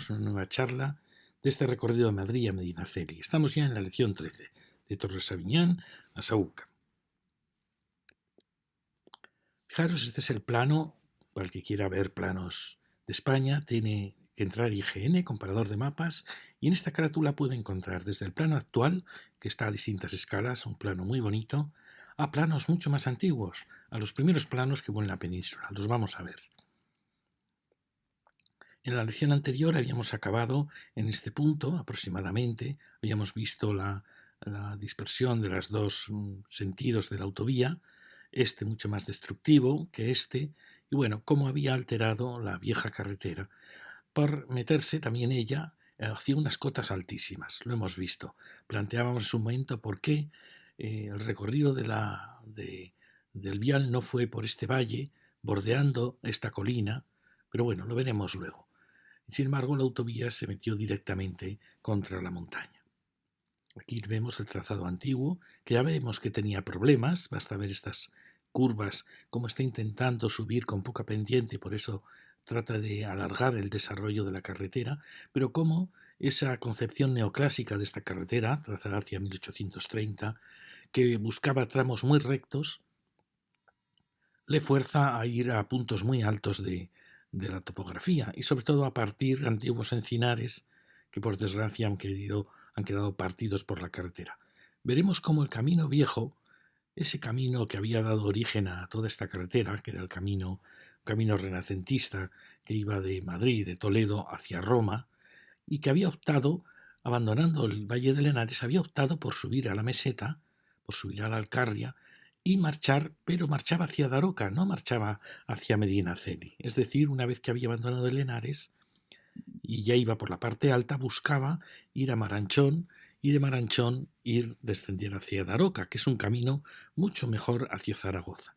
comenzamos una nueva charla de este recorrido de Madrid a Medinaceli. Estamos ya en la lección 13, de Torre-Sabiñán a Saúca. Fijaros, este es el plano, para el que quiera ver planos de España, tiene que entrar IGN, comparador de mapas, y en esta carátula puede encontrar desde el plano actual, que está a distintas escalas, un plano muy bonito, a planos mucho más antiguos, a los primeros planos que hubo en la península. Los vamos a ver. En la lección anterior habíamos acabado en este punto aproximadamente, habíamos visto la dispersión de los dos sentidos de la autovía, este mucho más destructivo que este, y bueno, cómo había alterado la vieja carretera por meterse también ella hacia unas cotas altísimas. Lo hemos visto. Planteábamos en su momento por qué el recorrido del vial no fue por este valle, bordeando esta colina, pero bueno, lo veremos luego. Sin embargo, la autovía se metió directamente contra la montaña. Aquí vemos el trazado antiguo, que ya vemos que tenía problemas, basta ver estas curvas, cómo está intentando subir con poca pendiente, por eso trata de alargar el desarrollo de la carretera, pero cómo esa concepción neoclásica de esta carretera, trazada hacia 1830, que buscaba tramos muy rectos, le fuerza a ir a puntos muy altos de la topografía y sobre todo a partir de antiguos encinares que por desgracia han quedado partidos por la carretera. Veremos cómo el camino viejo, ese camino que había dado origen a toda esta carretera, que era un camino renacentista que iba de Madrid, de Toledo hacia Roma, y que había optado, abandonando el Valle de Lenares, había optado por subir a la meseta, por subir a la Alcarria, y marchar, pero marchaba hacia Daroca, no marchaba hacia Medinaceli. Es decir, una vez que había abandonado el Lenares y ya iba por la parte alta, buscaba ir a Maranchón y de Maranchón descender hacia Daroca, que es un camino mucho mejor hacia Zaragoza.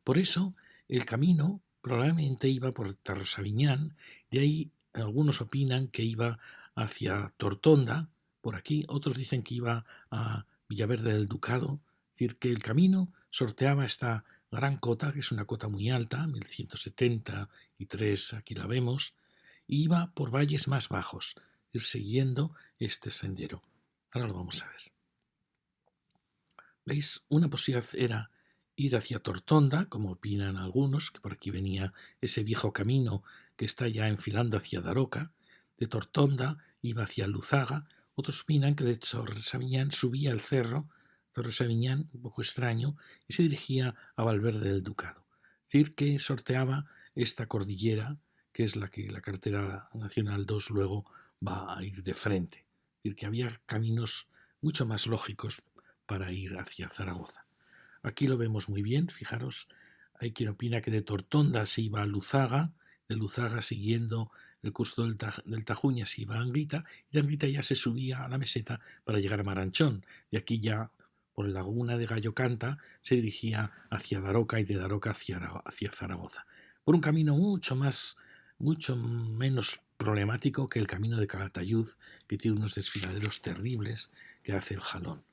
Por eso, el camino probablemente iba por Torre-Sabiñán, de ahí algunos opinan que iba hacia Tortonda, por aquí, otros dicen que iba a Villaverde del Ducado, es decir, que el camino sorteaba esta gran cota, que es una cota muy alta, 1173, aquí la vemos, y iba por valles más bajos, ir siguiendo este sendero. Ahora lo vamos a ver. ¿Veis? Una posibilidad era ir hacia Tortonda, como opinan algunos, que por aquí venía ese viejo camino que está ya enfilando hacia Daroca. De Tortonda iba hacia Luzaga. Otros opinan que de Torre-Sabiñán subía el cerro, Torre-Sabiñán, un poco extraño, y se dirigía a Valverde del Ducado. Es decir, que sorteaba esta cordillera, que es la que la carretera nacional 2 luego va a ir de frente. Es decir, que había caminos mucho más lógicos para ir hacia Zaragoza. Aquí lo vemos muy bien, fijaros, hay quien opina que de Tortonda se iba a Luzaga, de Luzaga siguiendo el curso del Tajuña se iba a Angrita, y de Angrita ya se subía a la meseta para llegar a Maranchón, y aquí ya por la laguna de Gallo Canta se dirigía hacia Daroca y de Daroca hacia Zaragoza, por un camino mucho menos problemático que el camino de Calatayud, que tiene unos desfiladeros terribles que hace el Jalón.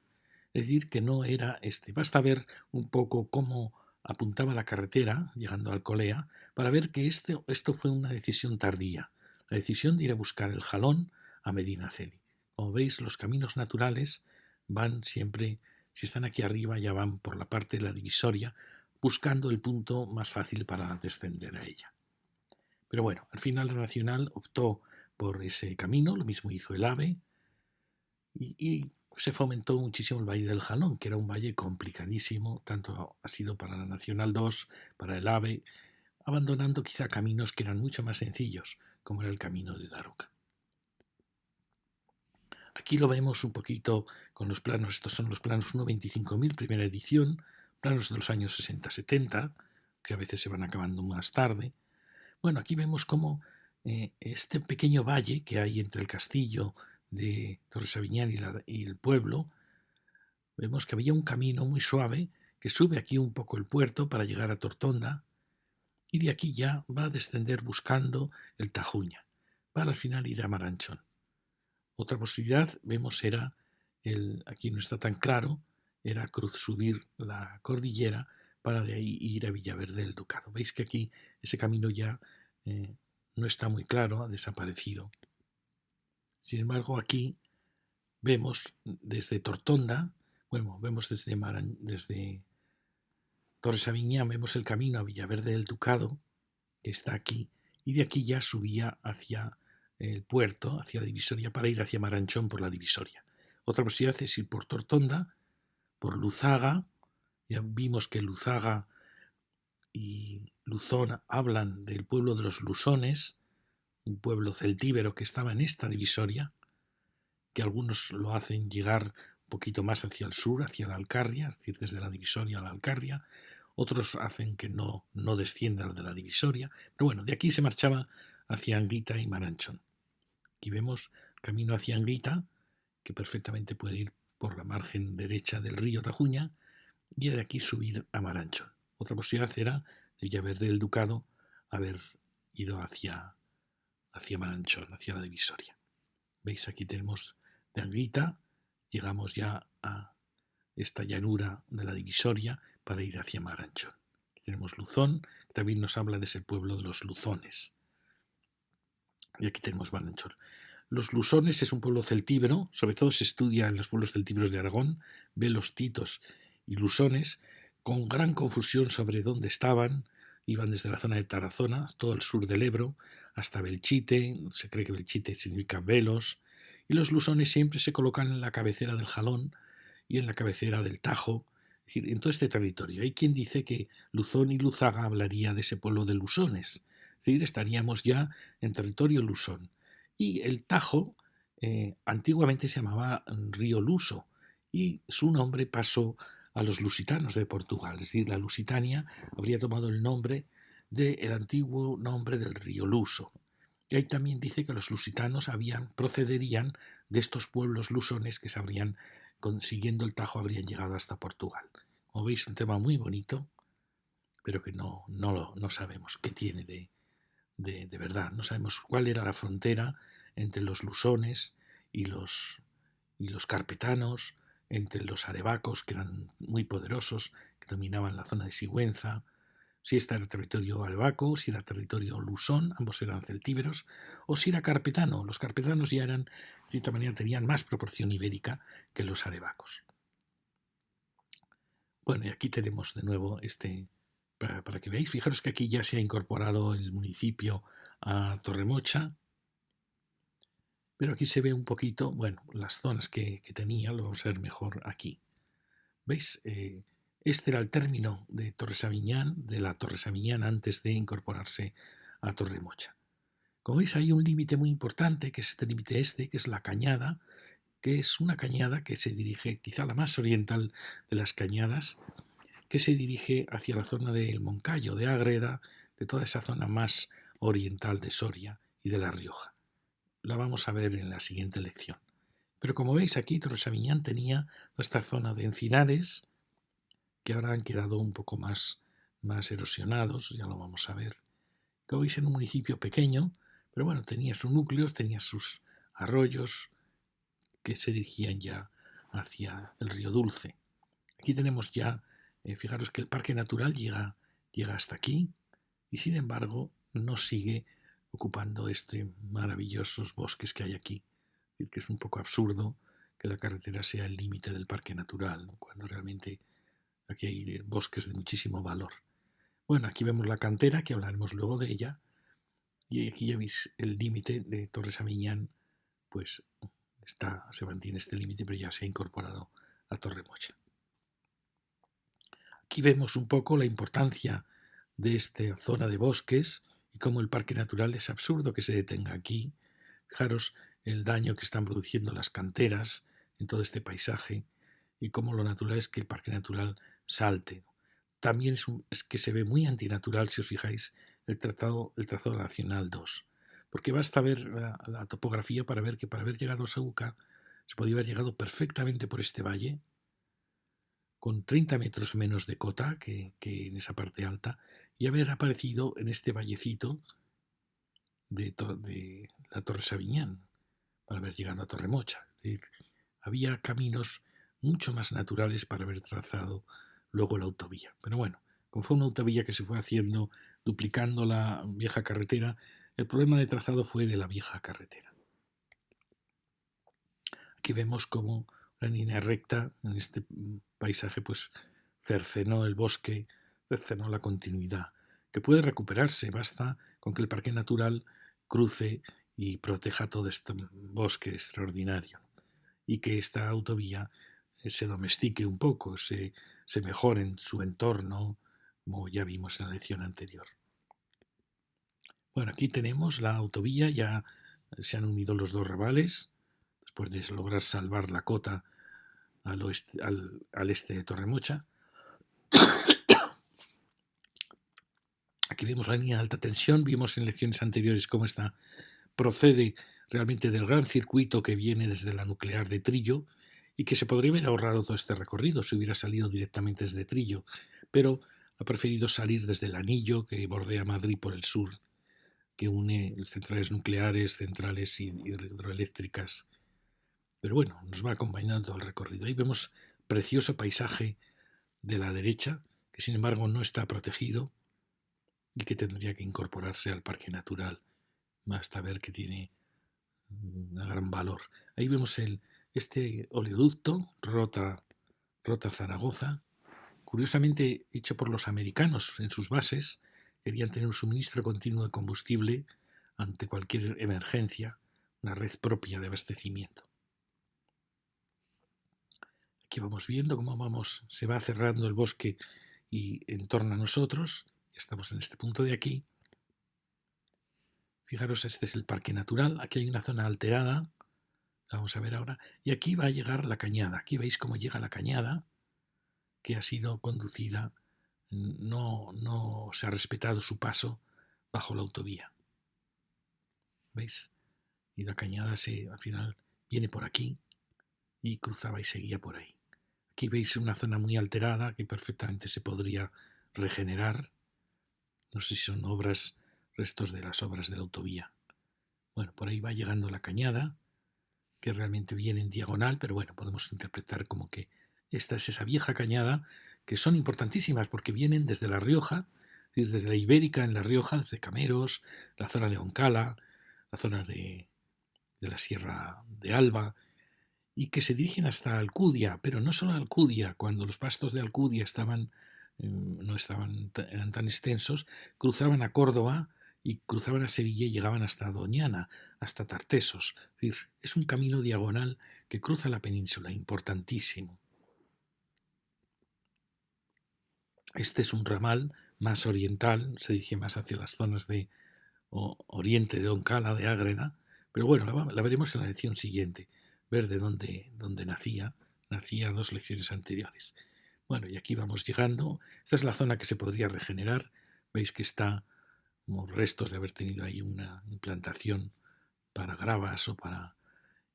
Es decir, que no era este. Basta ver un poco cómo apuntaba la carretera, llegando a Alcolea, para ver que esto fue una decisión tardía. La decisión de ir a buscar el Jalón a Medinaceli. Como veis, los caminos naturales van siempre, si están aquí arriba, ya van por la parte de la divisoria, buscando el punto más fácil para descender a ella. Pero bueno, al final la Nacional optó por ese camino, lo mismo hizo el AVE, y se fomentó muchísimo el Valle del Jalón, que era un valle complicadísimo, tanto ha sido para la Nacional 2, para el AVE, abandonando quizá caminos que eran mucho más sencillos, como era el camino de Daroca. Aquí lo vemos un poquito con los planos, estos son los planos 1.25.000, primera edición, planos de los años 60-70, que a veces se van acabando más tarde. Bueno, aquí vemos cómo este pequeño valle que hay entre el castillo de Torre-Sabiñán y el pueblo, vemos que había un camino muy suave que sube aquí un poco el puerto para llegar a Tortonda y de aquí ya va a descender buscando el Tajuña para al final ir a Maranchón. Otra posibilidad, vemos, era, aquí no está tan claro, era subir la cordillera para de ahí ir a Villaverde del Ducado. Veis que aquí ese camino ya no está muy claro, ha desaparecido. Sin embargo, aquí vemos desde Tortonda, bueno, vemos desde Torres Aviñán, vemos el camino a Villaverde del Ducado, que está aquí, y de aquí ya subía hacia el puerto, hacia la divisoria, para ir hacia Maranchón por la divisoria. Otra posibilidad es ir por Tortonda, por Luzaga. Ya vimos que Luzaga y Luzón hablan del pueblo de los lusones, un pueblo celtíbero que estaba en esta divisoria, que algunos lo hacen llegar un poquito más hacia el sur, hacia la Alcarria, es decir, desde la divisoria a la Alcarria. Otros hacen que no desciendan de la divisoria. Pero bueno, de aquí se marchaba hacia Anguita y Maranchón. Aquí vemos camino hacia Anguita, que perfectamente puede ir por la margen derecha del río Tajuña, y de aquí subir a Maranchón. Otra posibilidad era de Villaverde del Ducado haber ido hacia Maranchón, hacia la divisoria. ¿Veis? Aquí tenemos de Anguita, llegamos ya a esta llanura de la divisoria para ir hacia Maranchón. Aquí tenemos Luzón, que también nos habla de ese pueblo de los luzones. Y aquí tenemos Maranchón. Los lusones es un pueblo celtíbero, sobre todo se estudia en los pueblos celtíberos de Aragón, ve los titos y lusones, con gran confusión sobre dónde estaban. Iban desde la zona de Tarazona, todo el sur del Ebro, hasta Belchite, se cree que Belchite significa velos, y los lusones siempre se colocan en la cabecera del Jalón y en la cabecera del Tajo, es decir, en todo este territorio. Hay quien dice que Luzón y Luzaga hablaría de ese pueblo de lusones, es decir, estaríamos ya en territorio lusón. Y el Tajo antiguamente se llamaba río Luso y su nombre pasó a los lusitanos de Portugal, es decir, la Lusitania habría tomado el nombre del antiguo nombre del río Luso. Y ahí también dice que los lusitanos procederían de estos pueblos lusones que siguiendo el Tajo, habrían llegado hasta Portugal. Como veis, un tema muy bonito, pero que no sabemos qué tiene de verdad. No sabemos cuál era la frontera entre los lusones y los carpetanos, entre los arebacos, que eran muy poderosos, que dominaban la zona de Sigüenza, si este era territorio arebaco, si era territorio lusón, ambos eran celtíberos, o si era carpetano. Los carpetanos ya eran, de cierta manera, tenían más proporción ibérica que los arebacos. Bueno, y aquí tenemos de nuevo para que veáis, fijaros que aquí ya se ha incorporado el municipio a Torremocha, pero aquí se ve un poquito, bueno, las zonas que tenía, lo vamos a ver mejor aquí. ¿Veis? Este era el término de Torres-Aviñán, de la Torres-Aviñán antes de incorporarse a Torremocha. Como veis, hay un límite muy importante, que es este límite que es la Cañada, que es una cañada que se dirige, quizá la más oriental de las cañadas, que se dirige hacia la zona del Moncayo, de Ágreda, de toda esa zona más oriental de Soria y de La Rioja. La vamos a ver en la siguiente lección. Pero como veis aquí, Torres-Aviñán tenía esta zona de encinares, que ahora han quedado un poco más erosionados, ya lo vamos a ver. Como veis, en un municipio pequeño, pero bueno, tenía sus núcleos, tenía sus arroyos que se dirigían ya hacia el río Dulce. Aquí tenemos ya, fijaros que el parque natural llega hasta aquí y sin embargo no sigue ocupando maravillosos bosques que hay aquí. Es decir, que es un poco absurdo que la carretera sea el límite del parque natural, ¿no?, cuando realmente aquí hay bosques de muchísimo valor. Bueno, aquí vemos la cantera, que hablaremos luego de ella, y aquí ya veis el límite de Torres-Aviñán, pues se mantiene este límite, pero ya se ha incorporado a Torremocha. Aquí vemos un poco la importancia de esta zona de bosques y cómo el parque natural es absurdo que se detenga aquí. Fijaros el daño que están produciendo las canteras en todo este paisaje y cómo lo natural es que el parque natural salte. También es que se ve muy antinatural, si os fijáis, el trazado nacional 2, porque basta ver la topografía para ver que para haber llegado a Sauca se podía haber llegado perfectamente por este valle, con 30 metros menos de cota que en esa parte alta, y haber aparecido en este vallecito de la Torre Sabiñán, para haber llegado a Torremocha. Es decir, había caminos mucho más naturales para haber trazado luego la autovía. Pero bueno, como fue una autovía que se fue haciendo duplicando la vieja carretera, el problema de trazado fue de la vieja carretera. Aquí vemos como la línea recta en este paisaje pues cercenó el bosque, cercenó la continuidad, que puede recuperarse, basta con que el parque natural cruce y proteja todo este bosque extraordinario y que esta autovía se domestique un poco, se mejore en su entorno, como ya vimos en la lección anterior. Bueno, aquí tenemos la autovía, ya se han unido los dos ramales, después de lograr salvar la cota al este de Torremocha. Aquí vemos la línea de alta tensión, vimos en lecciones anteriores cómo esta procede realmente del gran circuito que viene desde la nuclear de Trillo y que se podría haber ahorrado todo este recorrido si hubiera salido directamente desde Trillo, pero ha preferido salir desde el anillo que bordea Madrid por el sur, que une centrales nucleares, centrales hidroeléctricas. Pero bueno, nos va acompañando todo el recorrido. Ahí vemos precioso paisaje de la derecha, que sin embargo no está protegido y que tendría que incorporarse al parque natural. Basta ver que tiene un gran valor. Ahí vemos este oleoducto, Rota Zaragoza, curiosamente hecho por los americanos en sus bases. Querían tener un suministro continuo de combustible ante cualquier emergencia, una red propia de abastecimiento. Aquí vamos viendo cómo se va cerrando el bosque y en torno a nosotros. Estamos en este punto de aquí. Fijaros, este es el parque natural. Aquí hay una zona alterada. La vamos a ver ahora. Y aquí va a llegar la cañada. Aquí veis cómo llega la cañada, que ha sido conducida. No se ha respetado su paso bajo la autovía. ¿Veis? Y la cañada al final viene por aquí y cruzaba y seguía por ahí. Aquí veis una zona muy alterada que perfectamente se podría regenerar. No sé si son restos de las obras de la autovía. Bueno, por ahí va llegando la cañada, que realmente viene en diagonal, pero bueno, podemos interpretar como que esta es esa vieja cañada, que son importantísimas porque vienen desde La Rioja, desde la Ibérica en La Rioja, desde Cameros, la zona de Oncala, la zona de la Sierra de Alba, y que se dirigen hasta Alcudia, pero no solo a Alcudia. Cuando los pastos de Alcudia eran tan extensos, cruzaban a Córdoba y cruzaban a Sevilla y llegaban hasta Doñana, hasta Tartesos. Es decir, es un camino diagonal que cruza la península, importantísimo. Este es un ramal más oriental, se dirige más hacia las zonas de oriente de Oncala, de Ágreda, pero bueno, la veremos en la lección siguiente, ver de dónde nacía 2 lecciones anteriores. Bueno, y aquí vamos llegando. Esta es la zona que se podría regenerar. Veis que está como restos de haber tenido ahí una implantación para gravas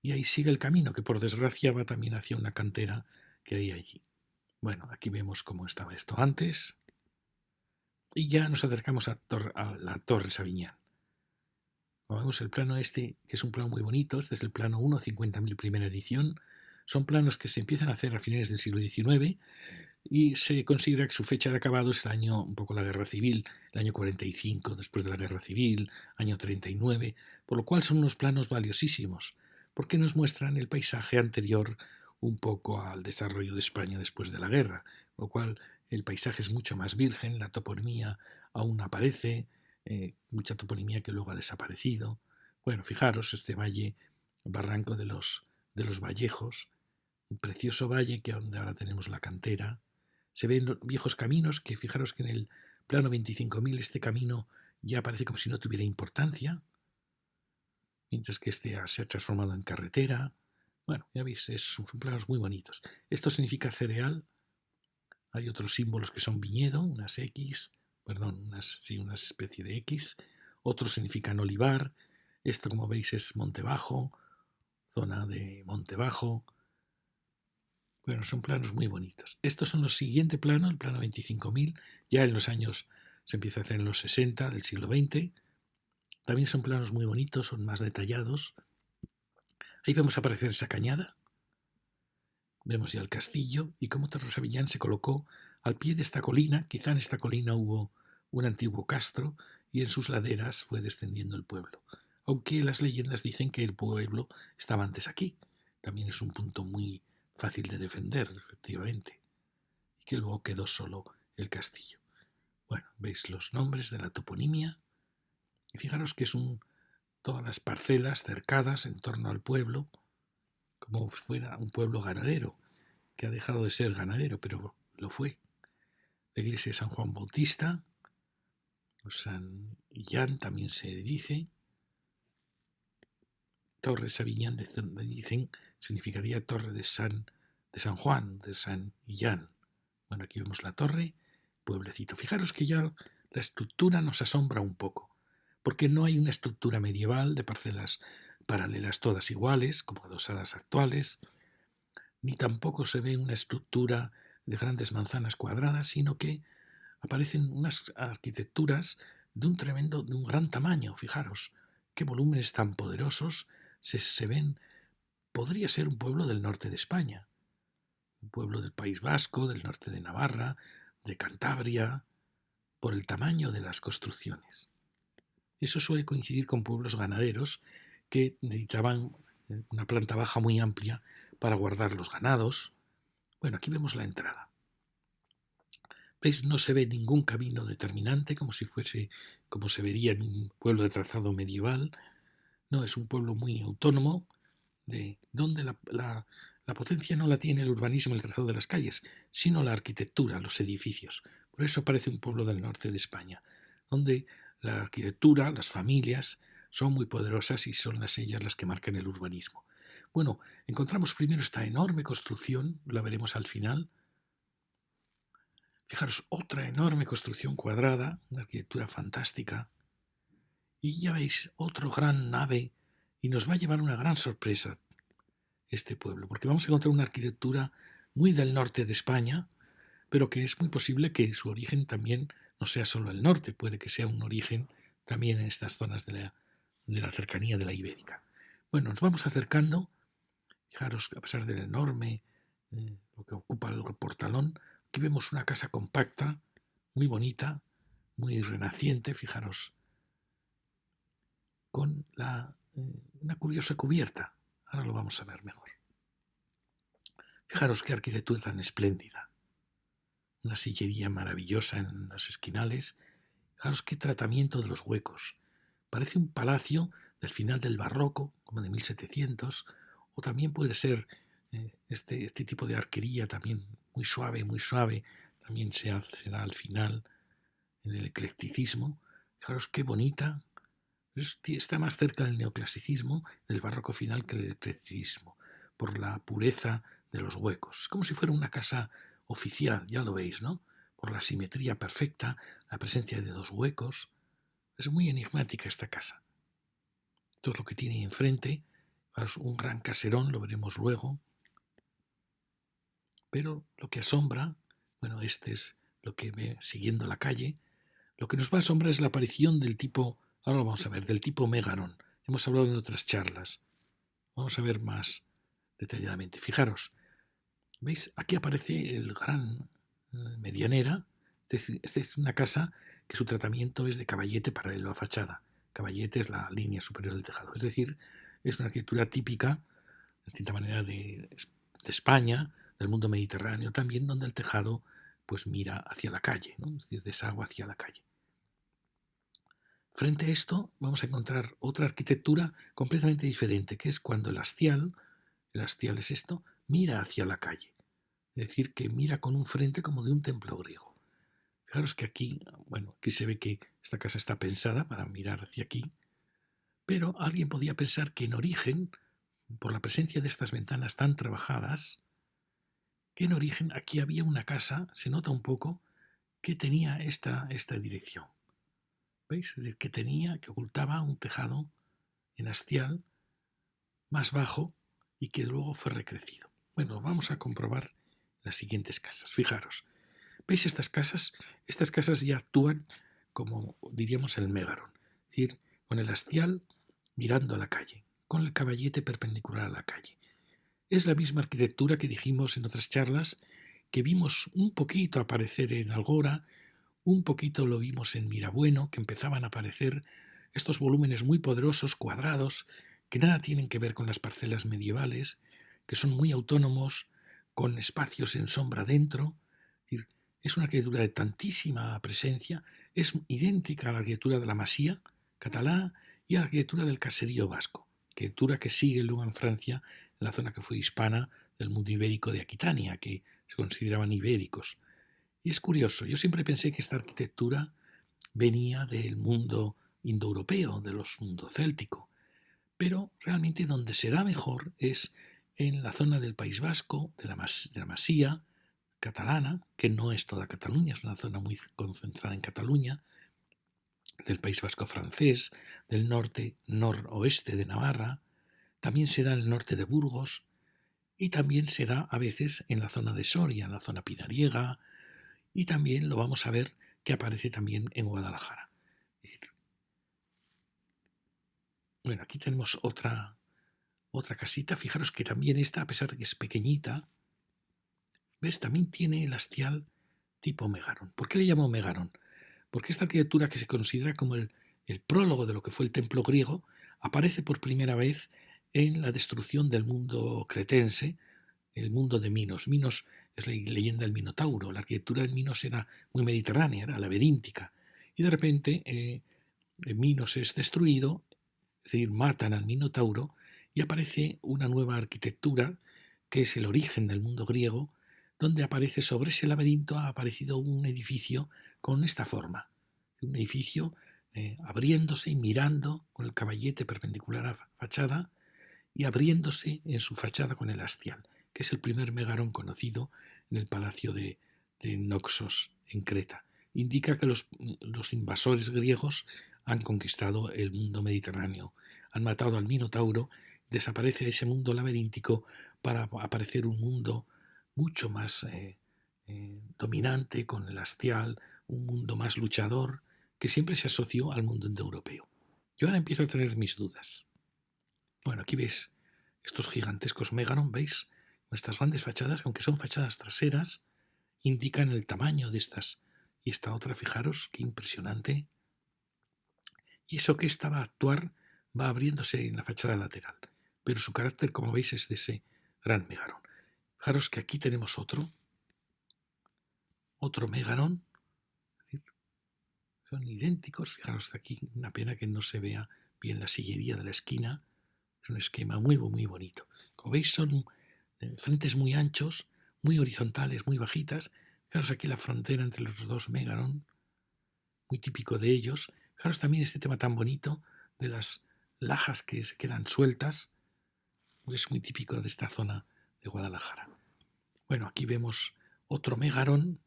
y ahí sigue el camino, que por desgracia va también hacia una cantera que hay allí. Bueno, aquí vemos cómo estaba esto antes. Y ya nos acercamos a la Torre Sabiñán. Como vemos el plano este, que es un plano muy bonito, este es el plano 1, 50.000 primera edición. Son planos que se empiezan a hacer a finales del siglo XIX y se considera que su fecha de acabado es el año, un poco la Guerra Civil, el año 45, después de la Guerra Civil, año 39, por lo cual son unos planos valiosísimos, porque nos muestran el paisaje anterior un poco al desarrollo de España después de la guerra, por lo cual el paisaje es mucho más virgen, la toponimia aún aparece, mucha toponimia que luego ha desaparecido. Bueno, fijaros, este valle, el barranco de los Vallejos, un precioso valle que donde ahora tenemos la cantera. Se ven viejos caminos que fijaros que en el plano 25.000 este camino ya parece como si no tuviera importancia, mientras que este se ha transformado en carretera. Bueno, ya veis, son planos muy bonitos. Esto significa cereal. Hay otros símbolos que son viñedo, unas X, una especie de X. Otros significan olivar. Esto, como veis, es Monte Bajo, zona de Monte Bajo. Bueno, son planos muy bonitos. Estos son los siguientes planos, el plano 25.000, ya en los años se empieza a hacer en los 60 del siglo XX. También son planos muy bonitos, son más detallados. Ahí vemos aparecer esa cañada. Vemos ya el castillo y cómo Torre Sabiñán se colocó al pie de esta colina. Quizá en esta colina hubo un antiguo castro y en sus laderas fue descendiendo el pueblo. Aunque las leyendas dicen que el pueblo estaba antes aquí, también es un punto muy fácil de defender, efectivamente, y que luego quedó solo el castillo. Bueno, veis los nombres de la toponimia y fijaros que son todas las parcelas cercadas en torno al pueblo, como si fuera un pueblo ganadero, que ha dejado de ser ganadero, pero lo fue. La iglesia de San Juan Bautista, o San Illán también se dice. Torre Sabiñán dicen significaría torre de San Juan, de San Illán. Bueno, aquí vemos la torre, pueblecito. Fijaros que ya la estructura nos asombra un poco, porque no hay una estructura medieval de parcelas paralelas todas iguales, como adosadas actuales, ni tampoco se ve una estructura de grandes manzanas cuadradas, sino que aparecen unas arquitecturas de un gran tamaño. Fijaros qué volúmenes tan poderosos se ven. Podría ser un pueblo del norte de España, un pueblo del País Vasco, del norte de Navarra, de Cantabria, por el tamaño de las construcciones. Eso suele coincidir con pueblos ganaderos que necesitaban una planta baja muy amplia para guardar los ganados. Bueno, aquí vemos la entrada. ¿Veis? No se ve ningún camino determinante como si fuese, como se vería en un pueblo de trazado medieval. No, es un pueblo muy autónomo, de donde la potencia no la tiene el urbanismo, el trazado de las calles, sino la arquitectura, los edificios. Por eso parece un pueblo del norte de España, donde la arquitectura, las familias, son muy poderosas y son ellas las que marcan el urbanismo. Bueno, encontramos primero esta enorme construcción, la veremos al final. Fijaros, otra enorme construcción cuadrada, una arquitectura fantástica. Y ya veis, otro gran nave, y nos va a llevar una gran sorpresa este pueblo, porque vamos a encontrar una arquitectura muy del norte de España, pero que es muy posible que su origen también no sea solo el norte, puede que sea un origen también en estas zonas de la cercanía de la Ibérica. Bueno, nos vamos acercando, fijaros que a pesar del enorme, lo que ocupa el portalón, aquí vemos una casa compacta, muy bonita, muy renaciente, fijaros, con una curiosa cubierta. Ahora lo vamos a ver mejor. Fijaros qué arquitectura tan espléndida. Una sillería maravillosa en las esquinales. Fijaros qué tratamiento de los huecos. Parece un palacio del final del barroco, como de 1700, o también puede ser este tipo de arquería también muy suave, también se da al final en el eclecticismo. Fijaros qué bonita. Está más cerca del neoclasicismo, del barroco final, que del eclecticismo, por la pureza de los huecos. Es como si fuera una casa oficial, ya lo veis, ¿no? Por la simetría perfecta, la presencia de dos huecos. Es muy enigmática esta casa. Esto es lo que tiene enfrente. Es un gran caserón, lo veremos luego. Pero lo que asombra, bueno, este es lo que ve siguiendo la calle. Lo que nos va a asombrar es la aparición del tipo, ahora lo vamos a ver, del tipo Megaron. Hemos hablado en otras charlas. Vamos a ver más detalladamente. Fijaros, ¿veis? Aquí aparece el gran medianera. Esta es una casa que su tratamiento es de caballete paralelo a fachada. Caballete es la línea superior del tejado. Es decir, es una arquitectura típica, de cierta manera, de España, del mundo mediterráneo también, donde el tejado pues mira hacia la calle, ¿no? Es decir, desagua hacia la calle. Frente a esto vamos a encontrar otra arquitectura completamente diferente, que es cuando el hastial es esto, mira hacia la calle. Es decir, que mira con un frente como de un templo griego. Fijaros que aquí, bueno, aquí se ve que esta casa está pensada para mirar hacia aquí, pero alguien podía pensar que en origen, por la presencia de estas ventanas tan trabajadas, que en origen aquí había una casa, se nota un poco, que tenía esta dirección. ¿Veis? Es decir, que ocultaba un tejado en hastial más bajo y que luego fue recrecido. Bueno, vamos a comprobar las siguientes casas. Fijaros, ¿veis estas casas? Estas casas ya actúan como, diríamos, el mégaron, es decir, con el hastial mirando a la calle, con el caballete perpendicular a la calle. Es la misma arquitectura que dijimos en otras charlas, que vimos un poquito aparecer en Algora, un poquito lo vimos en Mirabueno, que empezaban a aparecer estos volúmenes muy poderosos, cuadrados, que nada tienen que ver con las parcelas medievales, que son muy autónomos, con espacios en sombra dentro. Es una arquitectura de tantísima presencia, es idéntica a la arquitectura de la masía catalana y a la arquitectura del caserío vasco, arquitectura que sigue luego en Francia, en la zona que fue hispana del mundo ibérico de Aquitania, que se consideraban ibéricos. Y es curioso, yo siempre pensé que esta arquitectura venía del mundo indoeuropeo, del mundo céltico, pero realmente donde se da mejor es en la zona del País Vasco, de la Masía catalana, que no es toda Cataluña, es una zona muy concentrada en Cataluña, del País Vasco francés, del norte, noroeste de Navarra, también se da en el norte de Burgos y también se da a veces en la zona de Soria, en la zona pinariega, y también lo vamos a ver que aparece también en Guadalajara. Bueno, aquí tenemos otra casita, fijaros que también esta, a pesar de que es pequeñita, ¿ves? También tiene el hastial tipo megaron. ¿Por qué le llamo megaron? Porque esta arquitectura que se considera como el prólogo de lo que fue el templo griego aparece por primera vez en la destrucción del mundo cretense, el mundo de Minos. Minos es la leyenda del Minotauro. La arquitectura de Minos era muy mediterránea, era laberíntica. Y de repente Minos es destruido, es decir, matan al Minotauro y aparece una nueva arquitectura que es el origen del mundo griego, donde aparece sobre ese laberinto ha aparecido un edificio con esta forma. Un edificio abriéndose y mirando con el caballete perpendicular a la fachada y abriéndose en su fachada con el hastial, que es el primer megarón conocido en el palacio de Noxos en Creta. Indica que los invasores griegos han conquistado el mundo mediterráneo, han matado al Minotauro, desaparece ese mundo laberíntico para aparecer un mundo mucho más dominante con el hastial, un mundo más luchador, que siempre se asoció al mundo indoeuropeo. Yo ahora empiezo a tener mis dudas. Bueno, aquí veis estos gigantescos megaron, ¿veis? Nuestras grandes fachadas, aunque son fachadas traseras, indican el tamaño de estas. Y esta otra, fijaros, qué impresionante. Y eso que esta va a actuar va abriéndose en la fachada lateral. Pero su carácter, como veis, es de ese gran megaron. Fijaros que aquí tenemos otro megaron. Son idénticos. Fijaros aquí, una pena que no se vea bien la sillería de la esquina. Es un esquema muy, muy bonito. Como veis, son frentes muy anchos, muy horizontales, muy bajitas. Fijaros aquí la frontera entre los dos megaron, muy típico de ellos. Fijaros también este tema tan bonito de las lajas que se quedan sueltas. Es muy típico de esta zona de Guadalajara. Bueno, aquí vemos otro megaron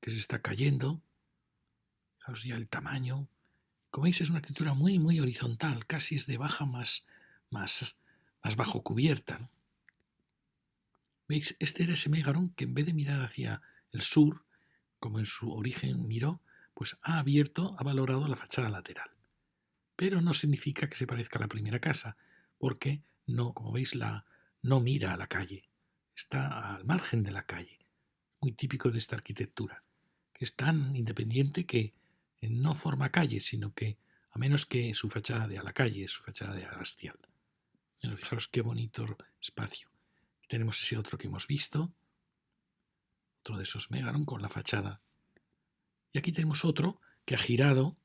que se está cayendo. Fijaros ya el tamaño. Como veis, es una arquitectura muy, muy horizontal, casi es de baja más bajo cubierta, ¿no? ¿Veis? Este era ese megaron que en vez de mirar hacia el sur, como en su origen miró, pues ha abierto, ha valorado la fachada lateral. Pero no significa que se parezca a la primera casa, porque no, como veis, no mira a la calle, está al margen de la calle, muy típico de esta arquitectura, que es tan independiente que no forma calle, sino que, a menos que su fachada de a la calle, su fachada de hastial. Bueno, fijaros qué bonito espacio. Aquí tenemos ese otro que hemos visto, otro de esos megaron con la fachada. Y aquí tenemos otro que ha girado,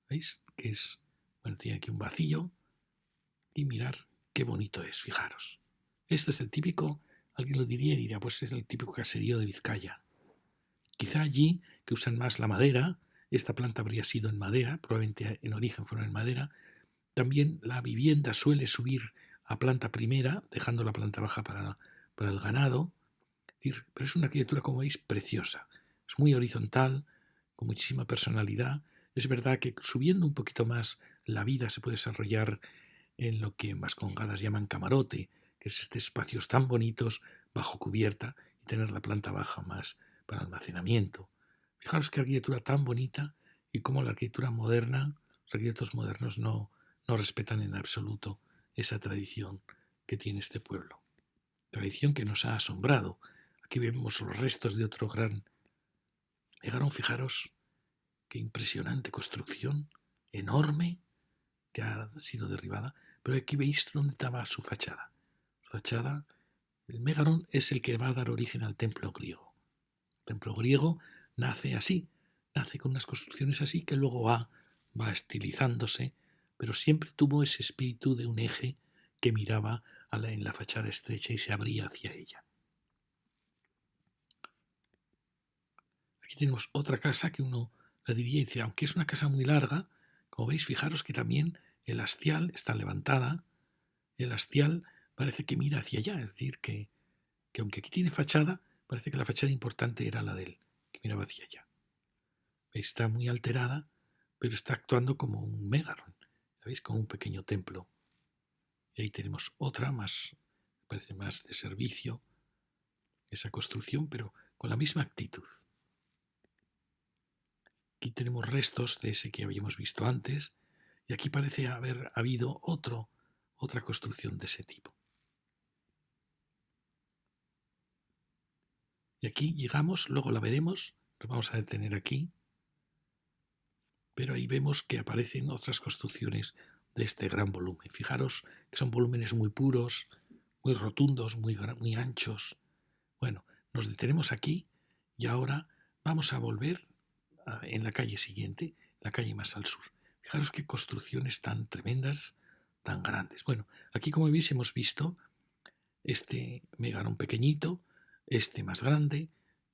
¿veis? Que es, bueno, tiene aquí un vacío. Y mirar qué bonito es, fijaros. Este es el típico, alguien lo diría, pues es el típico caserío de Vizcaya. Quizá allí, que usan más la madera, esta planta habría sido en madera, probablemente en origen fueron en madera. También la vivienda suele subir a planta primera, dejando la planta baja para el ganado. Pero es una arquitectura, como veis, preciosa. Es muy horizontal, con muchísima personalidad. Es verdad que subiendo un poquito más la vida se puede desarrollar en lo que en Vascongadas llaman camarote, que es estos espacios tan bonitos bajo cubierta y tener la planta baja más para almacenamiento. Fijaros qué arquitectura tan bonita y cómo la arquitectura moderna, los arquitectos modernos no respetan en absoluto esa tradición que tiene este pueblo. Tradición que nos ha asombrado. Aquí vemos los restos de otro gran megaron. Fijaros qué impresionante construcción, enorme, que ha sido derribada. Pero aquí veis dónde estaba su fachada. Su fachada El megaron es el que va a dar origen al templo griego. El templo griego nace así, nace con unas construcciones así que luego va estilizándose, pero siempre tuvo ese espíritu de un eje que miraba en la fachada estrecha y se abría hacia ella. Aquí tenemos otra casa que uno la diría y dice, aunque es una casa muy larga, como veis, fijaros que también el hastial está levantada, el hastial parece que mira hacia allá, es decir, que aunque aquí tiene fachada, parece que la fachada importante era la de él, que miraba hacia allá. Está muy alterada, pero está actuando como un megaron, ¿veis? Como un pequeño templo. Y ahí tenemos otra más, parece más de servicio, esa construcción, pero con la misma actitud. Aquí tenemos restos de ese que habíamos visto antes, y aquí parece haber habido otra construcción de ese tipo. Y aquí llegamos, luego la veremos, nos vamos a detener aquí, pero ahí vemos que aparecen otras construcciones de este gran volumen. Fijaros que son volúmenes muy puros, muy rotundos, muy anchos. Bueno, nos detenemos aquí y ahora vamos a volver en la calle siguiente, la calle más al sur. Fijaros qué construcciones tan tremendas, tan grandes. Bueno, aquí como veis hemos visto este megaron pequeñito, este más grande,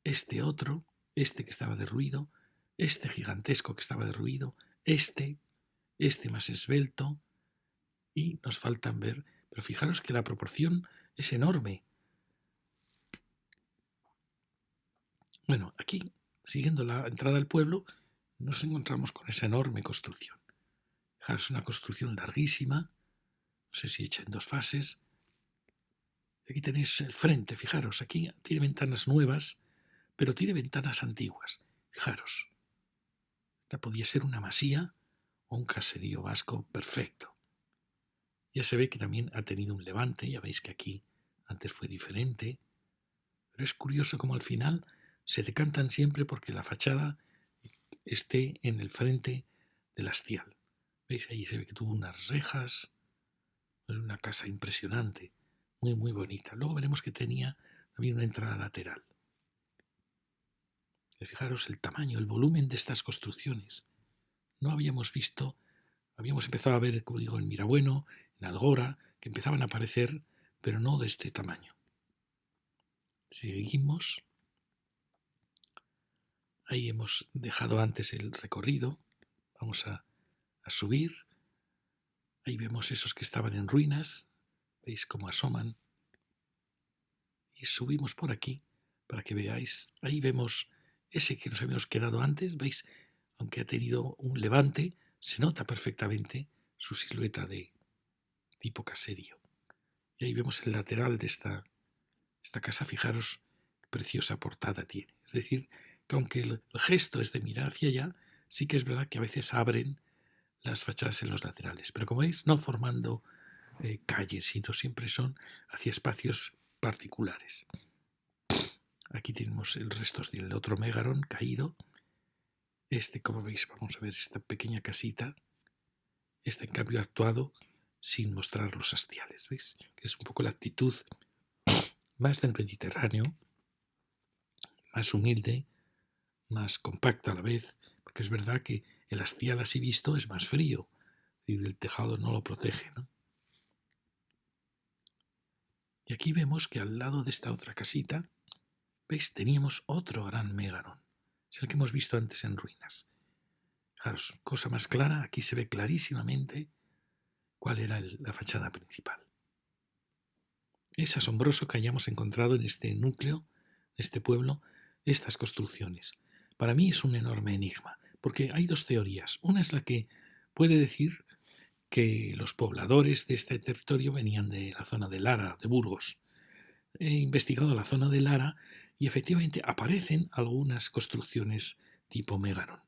este otro, este que estaba derruido, este gigantesco que estaba derruido, este más esbelto, y nos faltan ver, pero fijaros que la proporción es enorme. Bueno, aquí, siguiendo la entrada al pueblo, nos encontramos con esa enorme construcción. Fijaros, una construcción larguísima, no sé si hecha en 2 fases. Aquí tenéis el frente, fijaros, aquí tiene ventanas nuevas, pero tiene ventanas antiguas. Fijaros, esta podía ser una masía o un caserío vasco perfecto. Ya se ve que también ha tenido un levante, ya veis que aquí antes fue diferente, pero es curioso como al final se decantan siempre porque la fachada esté en el frente del hastial. ¿Veis? Ahí se ve que tuvo unas rejas, una casa impresionante, muy muy bonita. Luego veremos que tenía también una entrada lateral. Fijaros el tamaño, el volumen de estas construcciones. No habíamos visto, habíamos empezado a ver, como digo, en Mirabueno, en Algora, que empezaban a aparecer, pero no de este tamaño. Seguimos. Ahí hemos dejado antes el recorrido. Vamos a subir. Ahí vemos esos que estaban en ruinas. Veis cómo asoman. Y subimos por aquí para que veáis. Ahí vemos ese que nos habíamos quedado antes. Veis, aunque ha tenido un levante, se nota perfectamente su silueta de tipo caserío. Y ahí vemos el lateral de esta casa. Fijaros qué preciosa portada tiene. Es decir, que aunque el gesto es de mirar hacia allá, sí que es verdad que a veces abren las fachadas en los laterales. Pero como veis, no formando calles, sino siempre son hacia espacios particulares. Aquí tenemos el restos del otro megaron caído. Como veis, vamos a ver esta pequeña casita. En cambio ha actuado sin mostrar los hastiales. ¿Veis? Que es un poco la actitud más del Mediterráneo, más humilde, más compacta a la vez, porque es verdad que el hastial así visto es más frío y el tejado no lo protege, ¿no? Y aquí vemos que al lado de esta otra casita, ¿veis? Teníamos otro gran megaron. Es el que hemos visto antes en ruinas. Fijaros, cosa más clara, aquí se ve clarísimamente cuál era la fachada principal. Es asombroso que hayamos encontrado en este núcleo, en este pueblo, estas construcciones. Para mí es un enorme enigma, porque hay 2 teorías. Una es la que puede decir que los pobladores de este territorio venían de la zona de Lara, de Burgos. He investigado la zona de Lara y efectivamente aparecen algunas construcciones tipo megaron,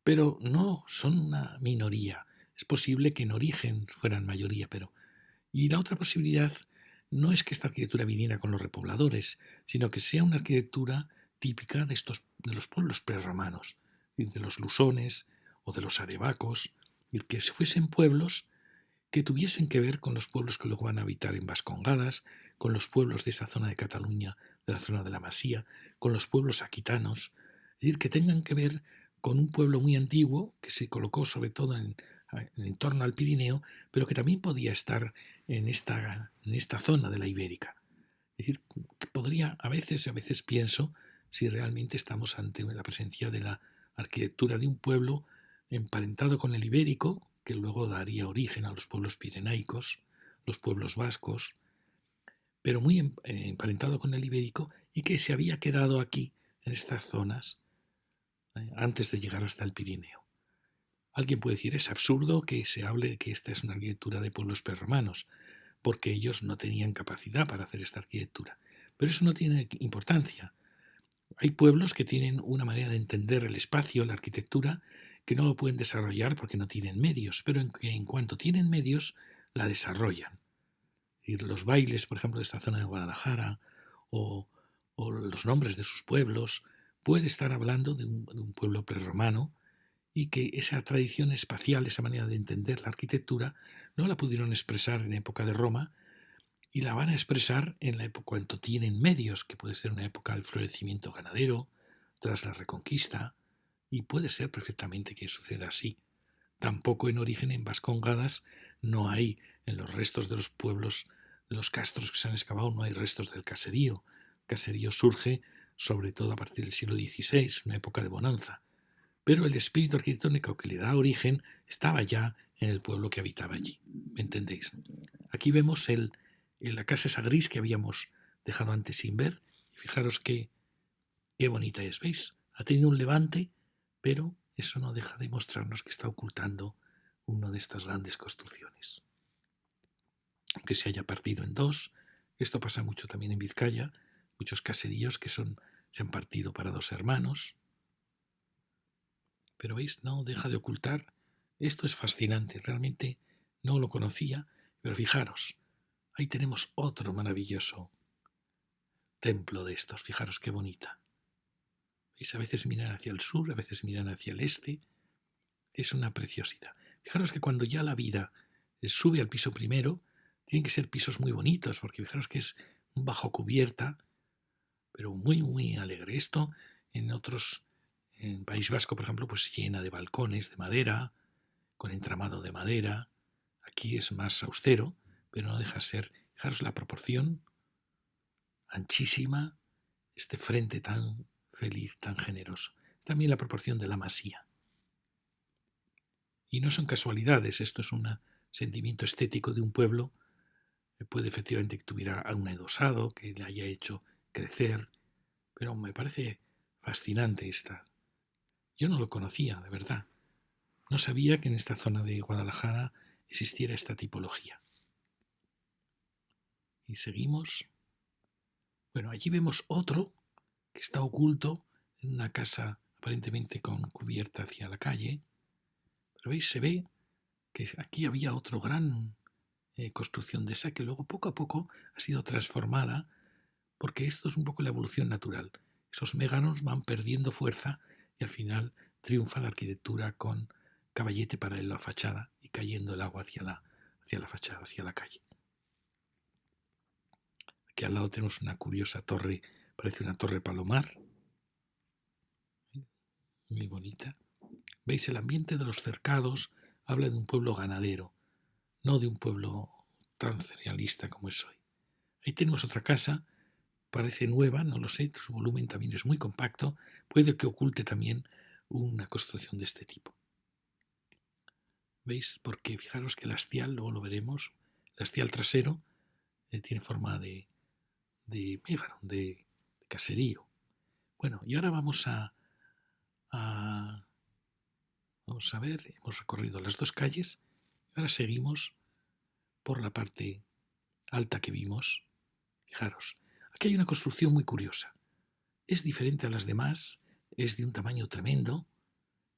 pero no son una minoría. Es posible que en origen fueran mayoría, pero... Y la otra posibilidad no es que esta arquitectura viniera con los repobladores, sino que sea una arquitectura típica de los pueblos prerromanos, de los lusones o de los arebacos, y que fuesen pueblos que tuviesen que ver con los pueblos que luego van a habitar en Vascongadas, con los pueblos de esa zona de Cataluña, de la zona de la Masía, con los pueblos aquitanos, es decir, que tengan que ver con un pueblo muy antiguo que se colocó sobre todo en torno al Pirineo, pero que también podía estar en esta zona de la Ibérica. Es decir, que podría, a veces pienso, si realmente estamos ante la presencia de la arquitectura de un pueblo emparentado con el ibérico, que luego daría origen a los pueblos pirenaicos, los pueblos vascos, pero muy emparentado con el ibérico y que se había quedado aquí, en estas zonas, antes de llegar hasta el Pirineo. Alguien puede decir, es absurdo que se hable de que esta es una arquitectura de pueblos prerromanos, porque ellos no tenían capacidad para hacer esta arquitectura. Pero eso no tiene importancia. Hay pueblos que tienen una manera de entender el espacio, la arquitectura, que no lo pueden desarrollar porque no tienen medios, pero en cuanto tienen medios, la desarrollan. Y los bailes, por ejemplo, de esta zona de Guadalajara, o, o los nombres de sus pueblos, puede estar hablando de un pueblo prerromano, y que esa tradición espacial, esa manera de entender la arquitectura, no la pudieron expresar en época de Roma y la van a expresar en la época cuando tienen medios, que puede ser una época de florecimiento ganadero, tras la Reconquista, y puede ser perfectamente que suceda así. Tampoco en origen en Vascongadas no hay, en los restos de los pueblos, de los castros que se han excavado, no hay restos del caserío. El caserío surge sobre todo a partir del siglo XVI, una época de bonanza. Pero el espíritu arquitectónico que le da origen estaba ya en el pueblo que habitaba allí. ¿Me entendéis? Aquí vemos la casa esa gris que habíamos dejado antes sin ver. Fijaros qué bonita es, ¿veis? Ha tenido un levante, pero eso no deja de mostrarnos que está ocultando una de estas grandes construcciones. Aunque se haya partido en dos, esto pasa mucho también en Vizcaya, muchos caseríos que se han partido para dos hermanos. Pero veis, no deja de ocultar. Esto es fascinante, realmente no lo conocía, pero fijaros, ahí tenemos otro maravilloso templo de estos, fijaros qué bonita. ¿Veis? A veces miran hacia el sur, a veces miran hacia el este, es una preciosidad. Fijaros que cuando ya la vida sube al piso primero, tienen que ser pisos muy bonitos, porque fijaros que es un bajo cubierta, pero muy, muy alegre. Esto en País Vasco, por ejemplo, pues llena de balcones de madera, con entramado de madera. Aquí es más austero, pero no deja de ser, fijaros la proporción, anchísima, este frente tan feliz, tan generoso. También la proporción de la masía. Y no son casualidades, esto es un sentimiento estético de un pueblo. Puede efectivamente que tuviera un adosado, que le haya hecho crecer, pero me parece fascinante esta. Yo no lo conocía, de verdad. No sabía que en esta zona de Guadalajara existiera esta tipología. Y seguimos. Bueno, allí vemos otro que está oculto en una casa aparentemente con cubierta hacia la calle. Pero veis, se ve que aquí había otro gran construcción de esa que luego poco a poco ha sido transformada, porque esto es un poco la evolución natural. Esos méganos van perdiendo fuerza y al final triunfa la arquitectura con caballete paralelo a la fachada y cayendo el agua hacia la fachada, hacia la calle. Aquí al lado tenemos una curiosa torre, parece una torre palomar, muy bonita. Veis, el ambiente de los cercados habla de un pueblo ganadero, no de un pueblo tan cerealista como es hoy. Ahí tenemos otra casa, parece nueva, no lo sé, su volumen también es muy compacto, puede que oculte también una construcción de este tipo. ¿Veis? Porque fijaros que el hastial, luego lo veremos, el hastial trasero tiene forma de mégaro, de caserío. Bueno, y ahora vamos a ver, hemos recorrido las dos calles, ahora seguimos por la parte alta que vimos. Fijaros, aquí hay una construcción muy curiosa. Es diferente a las demás, es de un tamaño tremendo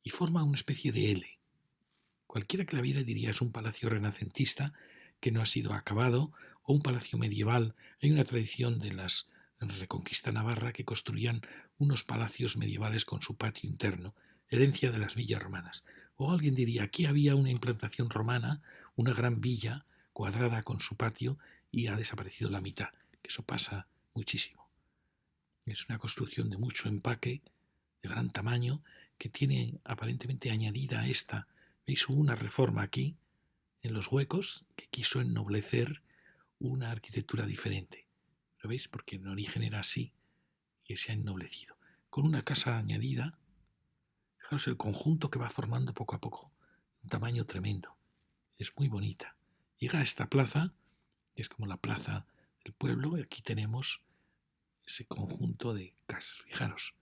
y forma una especie de L. Cualquiera que la viera diría es un palacio renacentista que no ha sido acabado o un palacio medieval. Hay una tradición de la Reconquista navarra que construían unos palacios medievales con su patio interno, herencia de las villas romanas. O alguien diría, aquí había una implantación romana, una gran villa cuadrada con su patio y ha desaparecido la mitad. que eso pasa muchísimo. Es una construcción de mucho empaque, de gran tamaño, que tiene aparentemente añadida esta. ¿Veis? Hubo una reforma aquí, en los huecos, que quiso ennoblecer una arquitectura diferente. ¿Lo veis? Porque en origen era así y se ha ennoblecido. Con una casa añadida, fijaros el conjunto que va formando poco a poco, un tamaño tremendo. Es muy bonita. Llega a esta plaza, que es como la plaza del pueblo, y aquí tenemos ese conjunto de casas. Fijaros,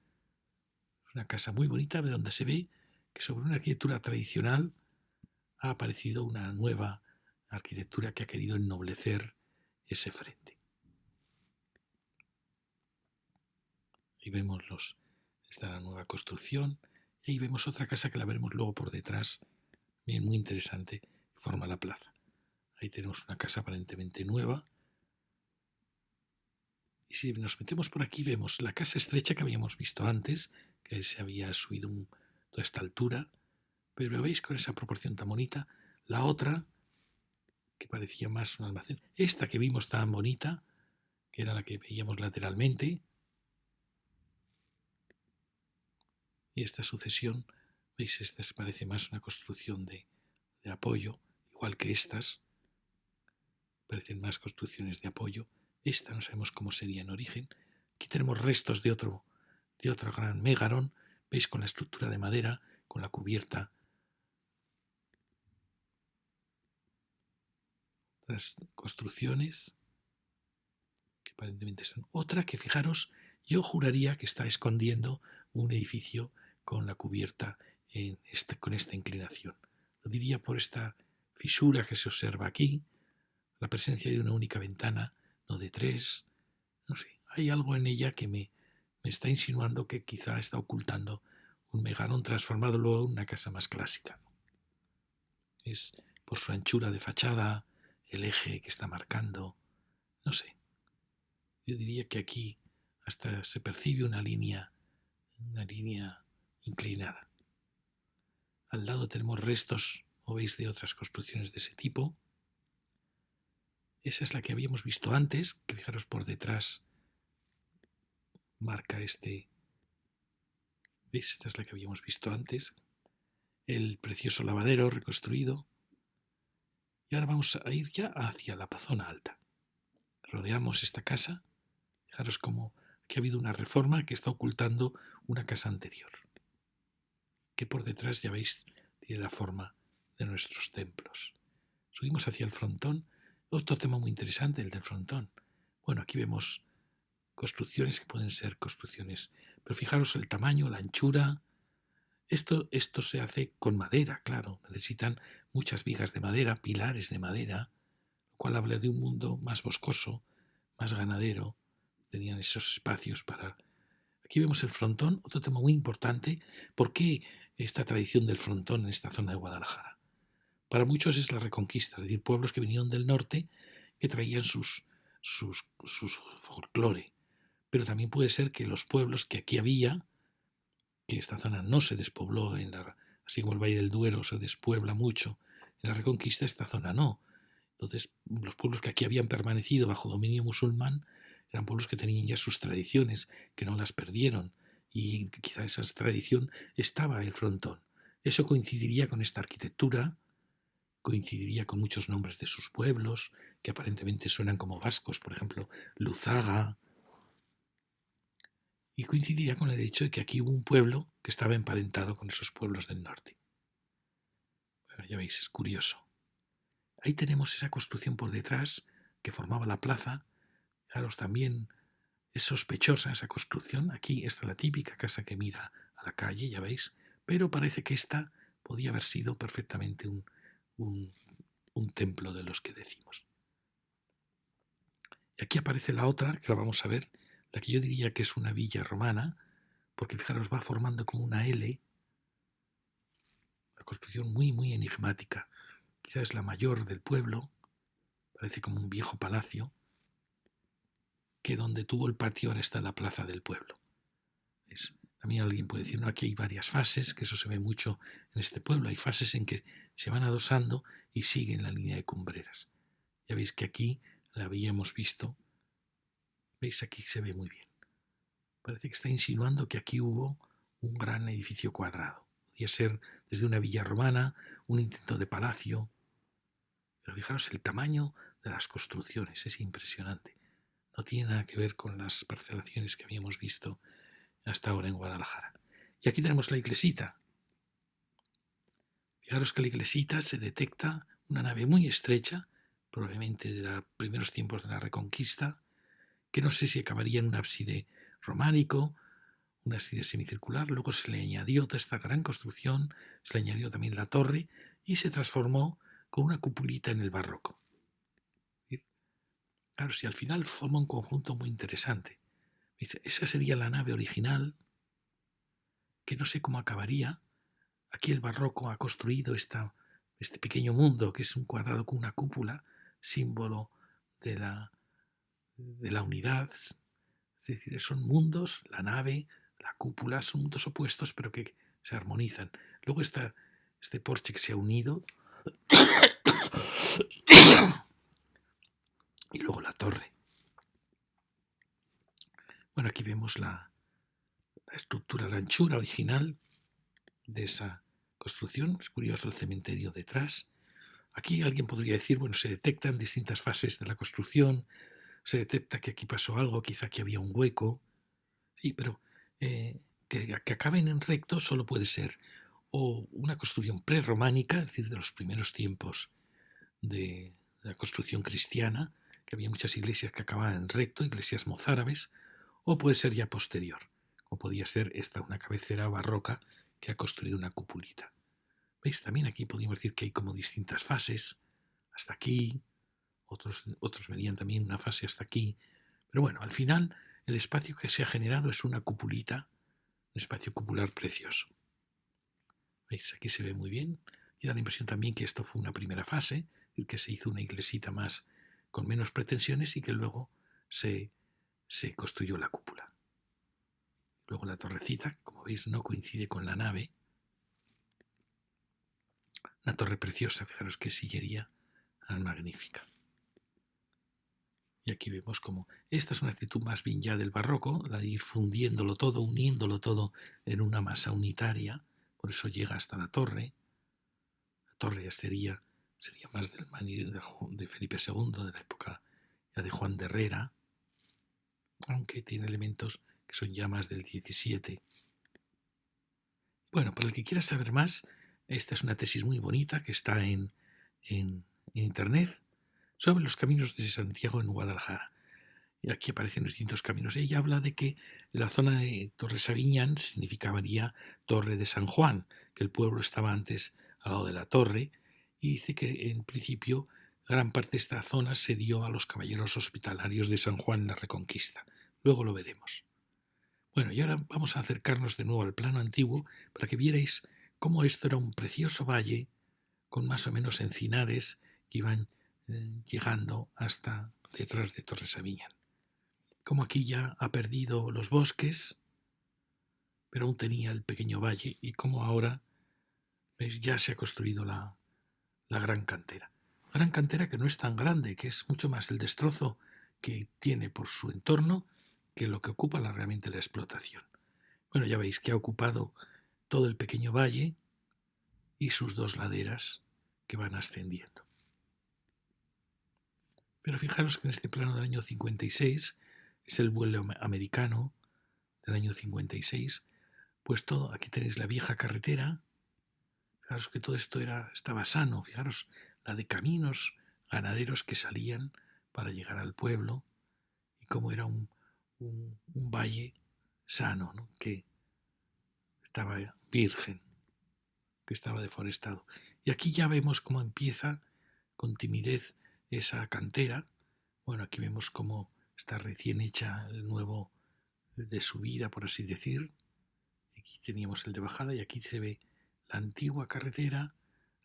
es una casa muy bonita de donde se ve que sobre una arquitectura tradicional ha aparecido una nueva arquitectura que ha querido ennoblecer ese frente. Ahí vemos esta nueva construcción y ahí vemos otra casa que la veremos luego por detrás, bien muy interesante, que forma la plaza. Ahí tenemos una casa aparentemente nueva. Y si nos metemos por aquí vemos la casa estrecha que habíamos visto antes, que se había subido toda esta altura, pero veis con esa proporción tan bonita. La otra, que parecía más un almacén, esta que vimos tan bonita, que era la que veíamos lateralmente, y esta sucesión, veis, esta se parece más una construcción de apoyo, igual que estas, parecen más construcciones de apoyo. Esta no sabemos cómo sería en origen. Aquí tenemos restos de otro gran megarón, veis, con la estructura de madera, con la cubierta. Otras construcciones que aparentemente son otra que, fijaros, yo juraría que está escondiendo un edificio con la cubierta con esta inclinación. Lo diría por esta fisura que se observa aquí, la presencia de una única ventana, no de tres. No sé, hay algo en ella que me está insinuando que quizá está ocultando un megarón transformado luego en una casa más clásica. Es por su anchura de fachada, el eje que está marcando, no sé. Yo diría que aquí hasta se percibe una línea inclinada. Al lado tenemos restos, o veis, de otras construcciones de ese tipo. Esa es la que habíamos visto antes, que fijaros por detrás marca este. ¿Veis? Esta es la que habíamos visto antes. El precioso lavadero reconstruido. Y ahora vamos a ir ya hacia la zona alta. Rodeamos esta casa. Fijaros cómo aquí ha habido una reforma que está ocultando una casa anterior, que por detrás, ya veis, tiene la forma de nuestros templos. Subimos hacia el frontón. Otro tema muy interesante, el del frontón. Bueno, aquí vemos construcciones que pueden ser construcciones, pero fijaros el tamaño, la anchura. Esto se hace con madera, claro. Necesitan muchas vigas de madera, pilares de madera, lo cual habla de un mundo más boscoso, más ganadero. Tenían esos espacios para. Aquí vemos el frontón, otro tema muy importante. ¿Por qué esta tradición del frontón en esta zona de Guadalajara? Para muchos es la Reconquista, es decir, pueblos que vinieron del norte que traían sus folclore. Pero también puede ser que los pueblos que aquí había, que esta zona no se despobló, así como el Valle del Duero se despuebla mucho, en la Reconquista esta zona no. Entonces, los pueblos que aquí habían permanecido bajo dominio musulmán eran pueblos que tenían ya sus tradiciones, que no las perdieron, y quizá esa tradición estaba en el frontón. Eso coincidiría con esta arquitectura, coincidiría con muchos nombres de sus pueblos, que aparentemente suenan como vascos, por ejemplo, Luzaga, y coincidiría con el hecho de que aquí hubo un pueblo que estaba emparentado con esos pueblos del norte. Bueno, ya veis, es curioso. Ahí tenemos esa construcción por detrás que formaba la plaza. Fijaros, también es sospechosa esa construcción. Aquí está la típica casa que mira a la calle, ya veis, pero parece que esta podía haber sido perfectamente un templo de los que decimos. Y aquí aparece la otra, que la vamos a ver, la que yo diría que es una villa romana, porque fijaros, va formando como una L, una construcción muy, muy enigmática. Quizás es la mayor del pueblo, parece como un viejo palacio, que donde tuvo el patio ahora está la plaza del pueblo. También alguien puede decir, no, aquí hay varias fases, que eso se ve mucho en este pueblo. Hay fases en que se van adosando y siguen la línea de cumbreras. Ya veis que aquí la habíamos visto ¿Veis? Aquí se ve muy bien. Parece que está insinuando que aquí hubo un gran edificio cuadrado. Podría ser desde una villa romana, un intento de palacio. Pero fijaros el tamaño de las construcciones, es impresionante. No tiene nada que ver con las parcelaciones que habíamos visto hasta ahora en Guadalajara. Y aquí tenemos la iglesita. Fijaros que la iglesita se detecta una nave muy estrecha, probablemente de los primeros tiempos de la Reconquista, que no sé si acabaría en un ábside románico, un ábside semicircular. Luego se le añadió toda esta gran construcción, se le añadió también la torre y se transformó con una cupulita en el barroco. Claro, si al final forma un conjunto muy interesante. Esa sería la nave original, que no sé cómo acabaría. Aquí el barroco ha construido este pequeño mundo, que es un cuadrado con una cúpula, símbolo de la unidad. Es decir, son mundos, la nave, la cúpula, son mundos opuestos, pero que se armonizan. Luego está este porche que se ha unido y luego la torre. Bueno, aquí vemos la estructura, la anchura original de esa construcción. Es curioso el cementerio detrás. Aquí alguien podría decir, bueno, se detectan distintas fases de la construcción, se detecta que aquí pasó algo, quizá aquí había un hueco. Sí, pero que acaben en recto solo puede ser o una construcción prerrománica, es decir, de los primeros tiempos de la construcción cristiana, que había muchas iglesias que acababan en recto, iglesias mozárabes, o puede ser ya posterior, o podía ser esta una cabecera barroca que ha construido una cupulita. ¿Veis? También aquí podríamos decir que hay como distintas fases, hasta aquí, otros verían también una fase hasta aquí, pero bueno, al final el espacio que se ha generado es una cupulita, un espacio cupular precioso. ¿Veis? Aquí se ve muy bien. Y da la impresión también que esto fue una primera fase, el que se hizo una iglesita más con menos pretensiones y que luego se construyó la cúpula. Luego la torrecita, como veis, no coincide con la nave. Una torre preciosa, fijaros qué sillería tan magnífica. Y aquí vemos como esta es una actitud más bien ya del barroco, la de ir fundiéndolo todo, uniéndolo todo en una masa unitaria. Por eso llega hasta la torre. La torre ya sería más del de Felipe II, de la época ya de Juan de Herrera, aunque tiene elementos que son ya más del 17. Bueno, para el que quiera saber más, esta es una tesis muy bonita que está en internet sobre los caminos de Santiago en Guadalajara. Y aquí aparecen los distintos caminos. Ella habla de que la zona de Torre Sabiñán significaría Torre de San Juan, que el pueblo estaba antes al lado de la torre, y dice que en principio gran parte de esta zona se dio a los caballeros hospitalarios de San Juan en la Reconquista. Luego lo veremos. Bueno, y ahora vamos a acercarnos de nuevo al plano antiguo para que vierais cómo esto era un precioso valle con más o menos encinares que iban llegando hasta detrás de Torre Sabiñán. Como aquí ya ha perdido los bosques, pero aún tenía el pequeño valle, y como ahora, ¿veis? Ya se ha construido la gran cantera. Gran cantera que no es tan grande, que es mucho más el destrozo que tiene por su entorno que lo que ocupa realmente la explotación. Bueno, ya veis que ha ocupado todo el pequeño valle y sus dos laderas que van ascendiendo. Pero fijaros que en este plano del año 56, es el vuelo americano del año 56, pues todo, aquí tenéis la vieja carretera, fijaros que todo esto estaba sano, fijaros la de caminos ganaderos que salían para llegar al pueblo y cómo era un valle sano, ¿no? Que estaba virgen, que estaba deforestado. Y aquí ya vemos cómo empieza con timidez esa cantera. Bueno, aquí vemos cómo está recién hecha el nuevo de subida, por así decir. Aquí teníamos el de bajada y aquí se ve la antigua carretera,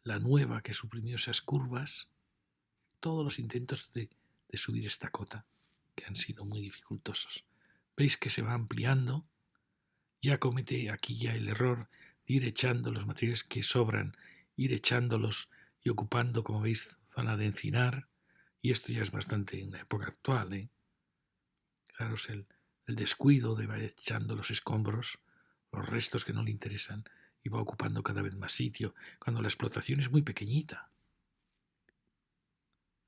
la nueva que suprimió esas curvas, todos los intentos de subir esta cota, que han sido muy dificultosos. Veis que se va ampliando, ya comete aquí ya el error de ir echando los materiales que sobran, ir echándolos y ocupando, como veis, zona de encinar, y esto ya es bastante en la época actual, Fijaros el descuido de va echando los escombros, los restos que no le interesan, y va ocupando cada vez más sitio, cuando la explotación es muy pequeñita.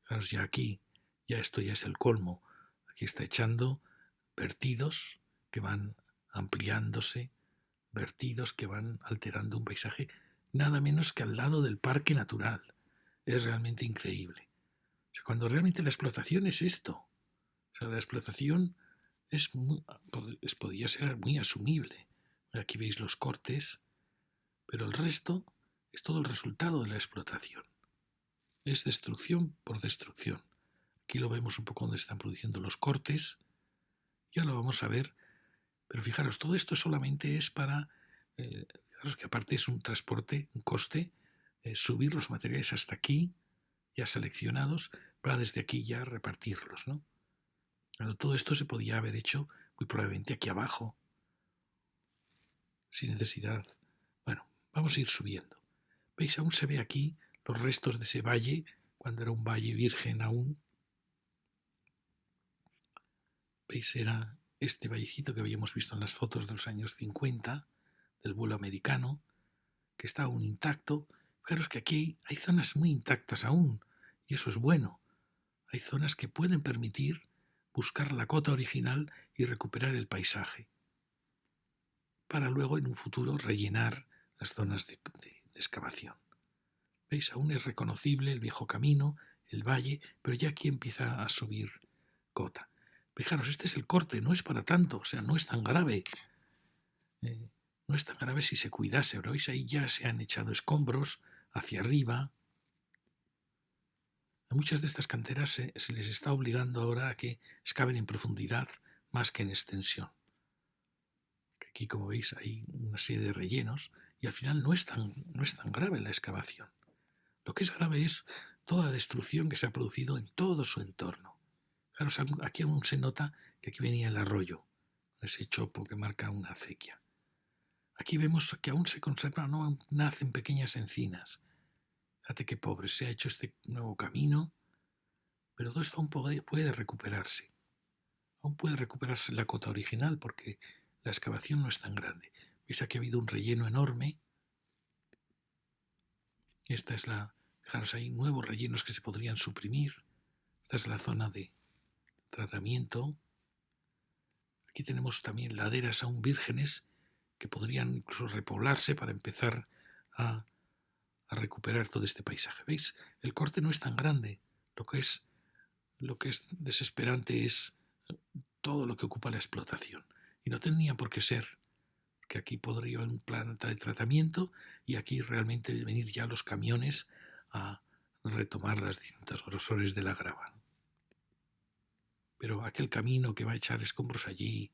Fijaros ya aquí, ya esto ya es el colmo. Aquí está echando vertidos que van ampliándose, vertidos que van alterando un paisaje nada menos que al lado del parque natural. Es realmente increíble. O sea, cuando realmente la explotación es esto. O sea, la explotación podría ser muy asumible. Aquí veis los cortes, pero el resto es todo el resultado de la explotación. Es destrucción por destrucción. Aquí lo vemos un poco donde están produciendo los cortes. Ya lo vamos a ver. Pero fijaros, todo esto solamente es para, fijaros que aparte es un transporte, un coste, subir los materiales hasta aquí, ya seleccionados, para desde aquí ya repartirlos, ¿no? Claro, todo esto se podía haber hecho muy probablemente aquí abajo, sin necesidad. Bueno, vamos a ir subiendo. ¿Veis? Aún se ve aquí los restos de ese valle, cuando era un valle virgen aún. ¿Veis? Era este vallecito que habíamos visto en las fotos de los años 50, del vuelo americano, que está aún intacto. Fijaros que aquí hay zonas muy intactas aún, y eso es bueno. Hay zonas que pueden permitir buscar la cota original y recuperar el paisaje, para luego en un futuro rellenar las zonas de excavación. ¿Veis? Aún es reconocible el viejo camino, el valle, pero ya aquí empieza a subir cota. Fijaros, este es el corte, no es para tanto, o sea, no es tan grave. No es tan grave si se cuidase, pero veis ahí ya se han echado escombros hacia arriba. A muchas de estas canteras se les está obligando ahora a que excaven en profundidad más que en extensión. Aquí, como veis, hay una serie de rellenos y al final no es tan grave la excavación. Lo que es grave es toda la destrucción que se ha producido en todo su entorno. Fijaros, aquí aún se nota que aquí venía el arroyo, ese chopo que marca una acequia. Aquí vemos que aún se conservan, no nacen pequeñas encinas. Fíjate qué pobre, se ha hecho este nuevo camino, pero todo esto aún puede recuperarse. Aún puede recuperarse la cota original porque la excavación no es tan grande. Veis aquí ha habido un relleno enorme. Esta es fijaros, hay nuevos rellenos que se podrían suprimir. Esta es la zona de tratamiento. Aquí tenemos también laderas aún vírgenes que podrían incluso repoblarse para empezar a recuperar todo este paisaje. ¿Veis? El corte no es tan grande. Lo que es desesperante es todo lo que ocupa la explotación. Y no tenía por qué ser, porque aquí podría haber un planta de tratamiento y aquí realmente venir ya los camiones a retomar los distintos grosores de la grava. Pero aquel camino que va a echar escombros allí,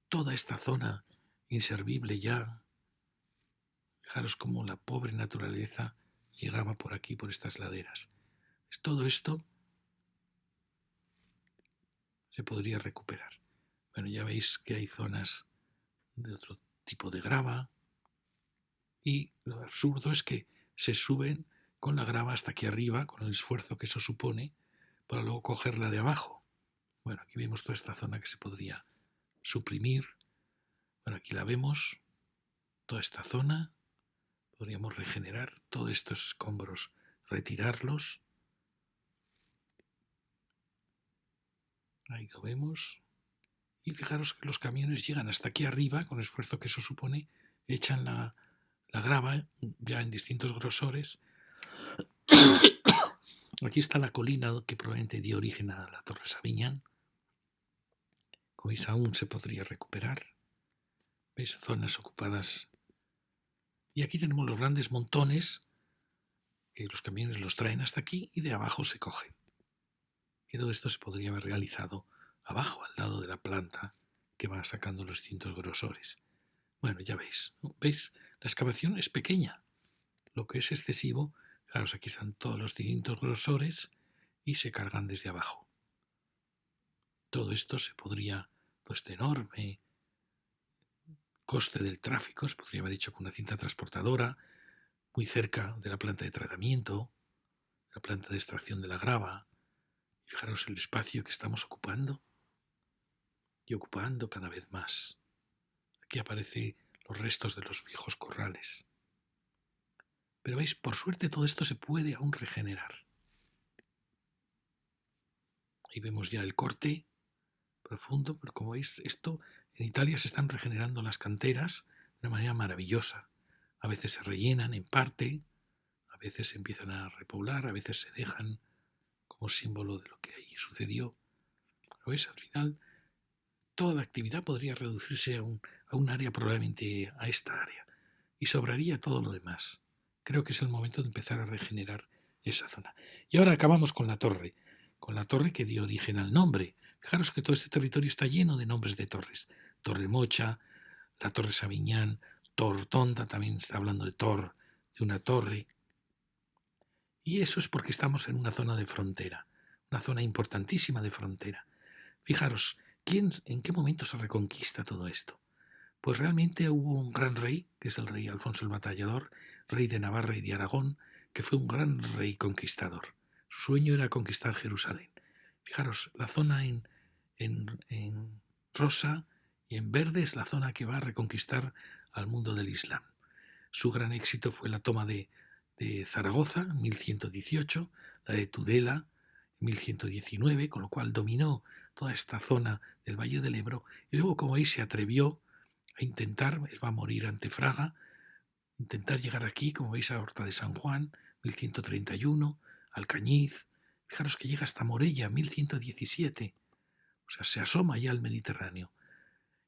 toda esta zona inservible ya, fijaros cómo la pobre naturaleza llegaba por aquí, por estas laderas. Todo esto se podría recuperar. Bueno, ya veis que hay zonas de otro tipo de grava y lo absurdo es que se suben con la grava hasta aquí arriba, con el esfuerzo que eso supone, para luego cogerla de abajo. Bueno, aquí vemos toda esta zona que se podría suprimir. Bueno, aquí la vemos, toda esta zona. Podríamos regenerar todos estos escombros, retirarlos. Ahí lo vemos. Y fijaros que los camiones llegan hasta aquí arriba, con el esfuerzo que eso supone, echan la grava ya en distintos grosores. Aquí está la colina que probablemente dio origen a la Torre Sabiñán. Como veis, aún se podría recuperar. ¿Veis? Zonas ocupadas. Y aquí tenemos los grandes montones que los camiones los traen hasta aquí y de abajo se cogen. Que todo esto se podría haber realizado abajo, al lado de la planta que va sacando los distintos grosores. Bueno, ya veis, ¿no? ¿Veis? La excavación es pequeña. Lo que es excesivo, claro, aquí están todos los distintos grosores y se cargan desde abajo. Todo esto todo este enorme coste del tráfico, se podría haber hecho con una cinta transportadora muy cerca de la planta de tratamiento, la planta de extracción de la grava. Fijaros el espacio que estamos ocupando. y ocupando cada vez más. Aquí aparecen los restos de los viejos corrales. Pero veis, por suerte todo esto se puede aún regenerar. Ahí vemos ya el corte profundo, pero como veis, esto en Italia se están regenerando las canteras de una manera maravillosa. A veces se rellenan en parte, a veces se empiezan a repoblar, a veces se dejan como símbolo de lo que ahí sucedió. Pero veis, al final, toda la actividad podría reducirse a un área, probablemente a esta área, y sobraría todo lo demás. Creo que es el momento de empezar a regenerar esa zona. Y ahora acabamos con la torre que dio origen al nombre. Fijaros que todo este territorio está lleno de nombres de torres. Torre Mocha, la Torre Sabiñán, Tortonda, también está hablando de de una torre. Y eso es porque estamos en una zona de frontera, una zona importantísima de frontera. Fijaros, ¿en qué momento se reconquista todo esto? Pues realmente hubo un gran rey, que es el rey Alfonso el Batallador, rey de Navarra y de Aragón, que fue un gran rey conquistador. Su sueño era conquistar Jerusalén. Fijaros, la zona en rosa y en verde es la zona que va a reconquistar al mundo del Islam. Su gran éxito fue la toma de Zaragoza en 1118, la de Tudela en 1119, con lo cual dominó toda esta zona del Valle del Ebro y luego, como veis, se atrevió a intentar, él va a morir ante Fraga, intentar llegar aquí, como veis, a Horta de San Juan, 1131, Alcañiz, fijaros que llega hasta Morella, 1117, o sea, se asoma ya al Mediterráneo.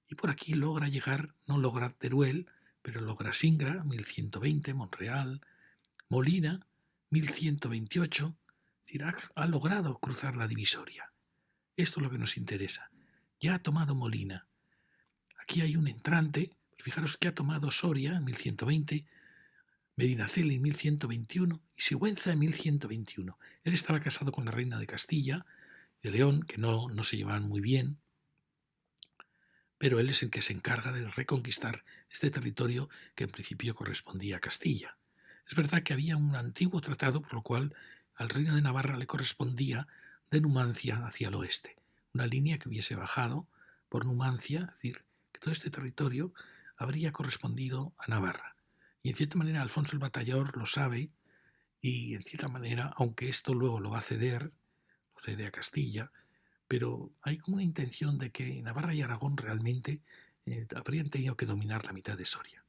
Y por aquí logra llegar, no logra Teruel, pero logra Singra, 1120, Monreal, Molina, 1128, es decir, ha logrado cruzar la divisoria. Esto es lo que nos interesa. Ya ha tomado Molina. Aquí hay un entrante, fijaros que ha tomado Soria en 1120, Medinaceli en 1121 y Sigüenza en 1121. Él estaba casado con la reina de Castilla, de León, que no se llevaban muy bien, pero él es el que se encarga de reconquistar este territorio que en principio correspondía a Castilla. Es verdad que había un antiguo tratado por lo cual al reino de Navarra le correspondía de Numancia hacia el oeste, una línea que hubiese bajado por Numancia, es decir, que todo este territorio habría correspondido a Navarra. Y en cierta manera Alfonso el Batallador lo sabe y en cierta manera, aunque esto luego lo va a ceder, lo cede a Castilla, pero hay como una intención de que Navarra y Aragón realmente habrían tenido que dominar la mitad de Soria.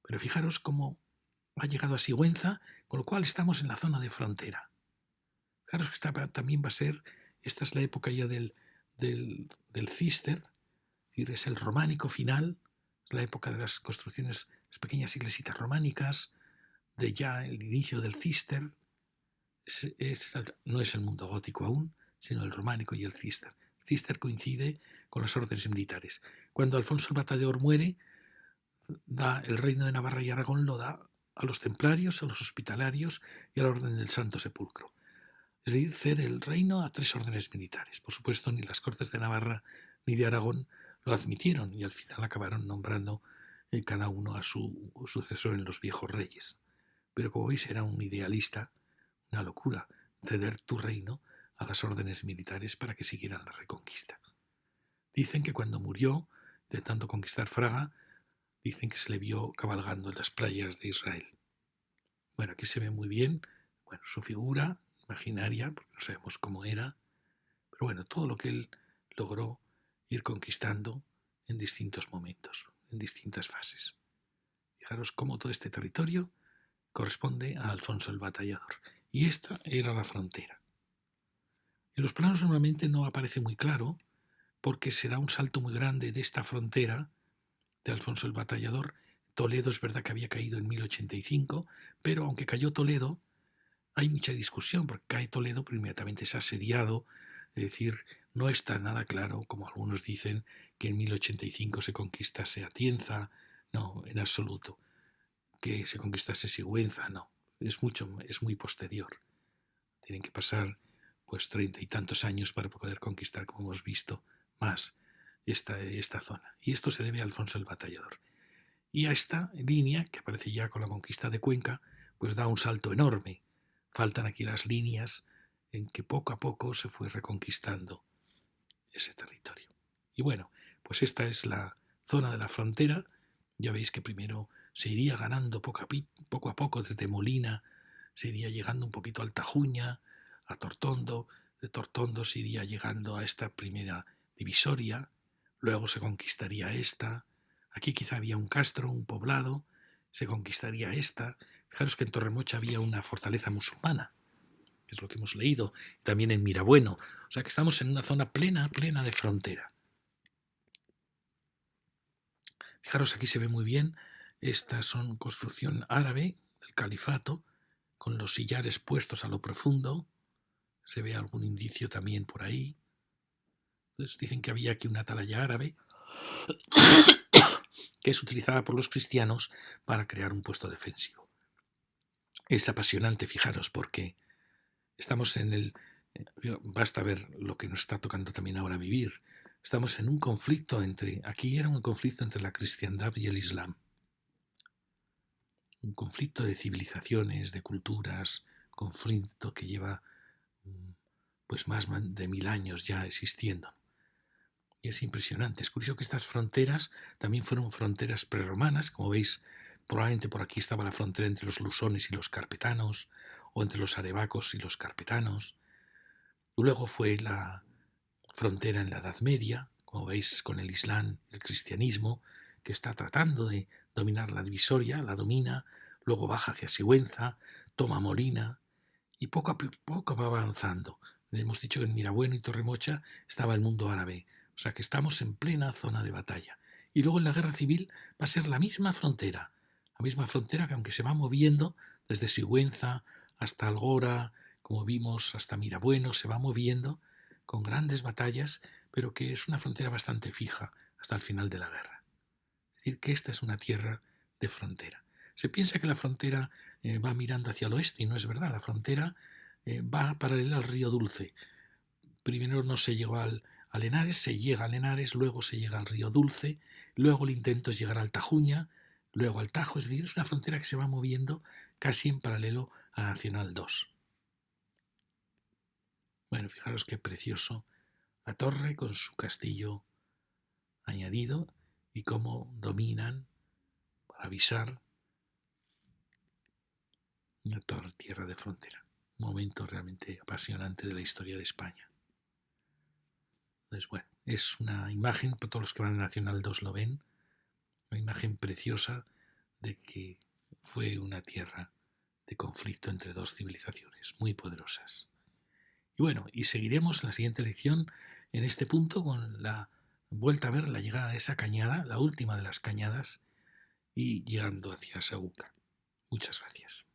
Pero fijaros cómo ha llegado a Sigüenza, con lo cual estamos en la zona de frontera. Fijaros que también va a ser, esta es la época ya del Cister, es decir, es el románico final, la época de las construcciones, las pequeñas iglesitas románicas, de ya el inicio del Cister, no es el mundo gótico aún, sino el románico y el Cister. El Cister coincide con las órdenes militares. Cuando Alfonso el Batallador muere, da el reino de Navarra y Aragón, lo da a los templarios, a los hospitalarios y a la orden del Santo Sepulcro. Es decir, cede el reino a 3 órdenes militares. Por supuesto, ni las Cortes de Navarra ni de Aragón lo admitieron y al final acabaron nombrando cada uno a su sucesor en los viejos reyes. Pero como veis, era un idealista, una locura, ceder tu reino a las órdenes militares para que siguieran la reconquista. Dicen que cuando murió, intentando conquistar Fraga, dicen que se le vio cabalgando en las playas de Israel. Bueno, aquí se ve muy bien, bueno, su figura imaginaria, porque no sabemos cómo era, pero bueno, todo lo que él logró ir conquistando en distintos momentos, en distintas fases. Fijaros cómo todo este territorio corresponde a Alfonso el Batallador. Y esta era la frontera. En los planos normalmente no aparece muy claro porque se da un salto muy grande de esta frontera de Alfonso el Batallador. Toledo es verdad que había caído en 1085, pero aunque cayó Toledo, hay mucha discusión porque cae Toledo, pero inmediatamente es asediado, es decir, no está nada claro, como algunos dicen, que en 1085 se conquistase Atienza, no, en absoluto, que se conquistase Sigüenza, no, es muy posterior. Tienen que pasar pues 30 y tantos años para poder conquistar, como hemos visto, más esta zona. Y esto se debe a Alfonso el Batallador. Y a esta línea, que aparece ya con la conquista de Cuenca, pues da un salto enorme. Faltan aquí las líneas en que poco a poco se fue reconquistando ese territorio. Y bueno, pues esta es la zona de la frontera. Ya veis que primero se iría ganando poco a poco desde Molina, se iría llegando un poquito a Altajuña, a Tortondo, de Tortondo se iría llegando a esta primera divisoria, luego se conquistaría esta, aquí quizá había un castro, un poblado, se conquistaría esta. Fijaros que en Torremocha había una fortaleza musulmana, que es lo que hemos leído, también en Mirabueno, o sea que estamos en una zona plena de frontera. Fijaros, aquí se ve muy bien, estas son construcción árabe del califato, con los sillares puestos a lo profundo, se ve algún indicio también por ahí. Entonces dicen que había aquí una atalaya árabe que es utilizada por los cristianos para crear un puesto defensivo. Es apasionante, fijaros, porque estamos en el... Basta ver lo que nos está tocando también ahora vivir. Estamos en un conflicto entre... Aquí era un conflicto entre la cristiandad y el islam. Un conflicto de civilizaciones, de culturas, conflicto que lleva pues más de 1000 años ya existiendo. Y es impresionante. Es curioso que estas fronteras también fueron fronteras prerromanas. Como veis, probablemente por aquí estaba la frontera entre los lusones y los carpetanos, o entre los arebacos y los carpetanos. Luego fue la frontera en la Edad Media, como veis, con el Islam, el cristianismo, que está tratando de dominar la divisoria, la domina, luego baja hacia Sigüenza, toma Molina, y poco a poco va avanzando. Hemos dicho que en Mirabueno y Torremocha estaba el mundo árabe, o sea que estamos en plena zona de batalla. Y luego en la guerra civil va a ser la misma frontera que aunque se va moviendo desde Sigüenza hasta Algora, como vimos, hasta Mirabueno, se va moviendo con grandes batallas, pero que es una frontera bastante fija hasta el final de la guerra. Es decir, que esta es una tierra de frontera. Se piensa que la frontera va mirando hacia el oeste y no es verdad. La frontera va paralela al río Dulce. Primero no se llegó a Henares, se llega a Henares, luego se llega al río Dulce, luego el intento es llegar al Tajuña, luego al Tajo. Es decir, es una frontera que se va moviendo casi en paralelo a la Nacional 2. Bueno, fijaros qué precioso la torre con su castillo añadido y cómo dominan para avisar una tierra de frontera. Un momento realmente apasionante de la historia de España. Entonces, bueno, es una imagen, todos los que van a Nacional 2 lo ven, una imagen preciosa de que fue una tierra de conflicto entre dos civilizaciones muy poderosas. Y bueno, y seguiremos en la siguiente lección en este punto con la vuelta a ver la llegada de esa cañada, la última de las cañadas, y llegando hacia Saúca. Muchas gracias.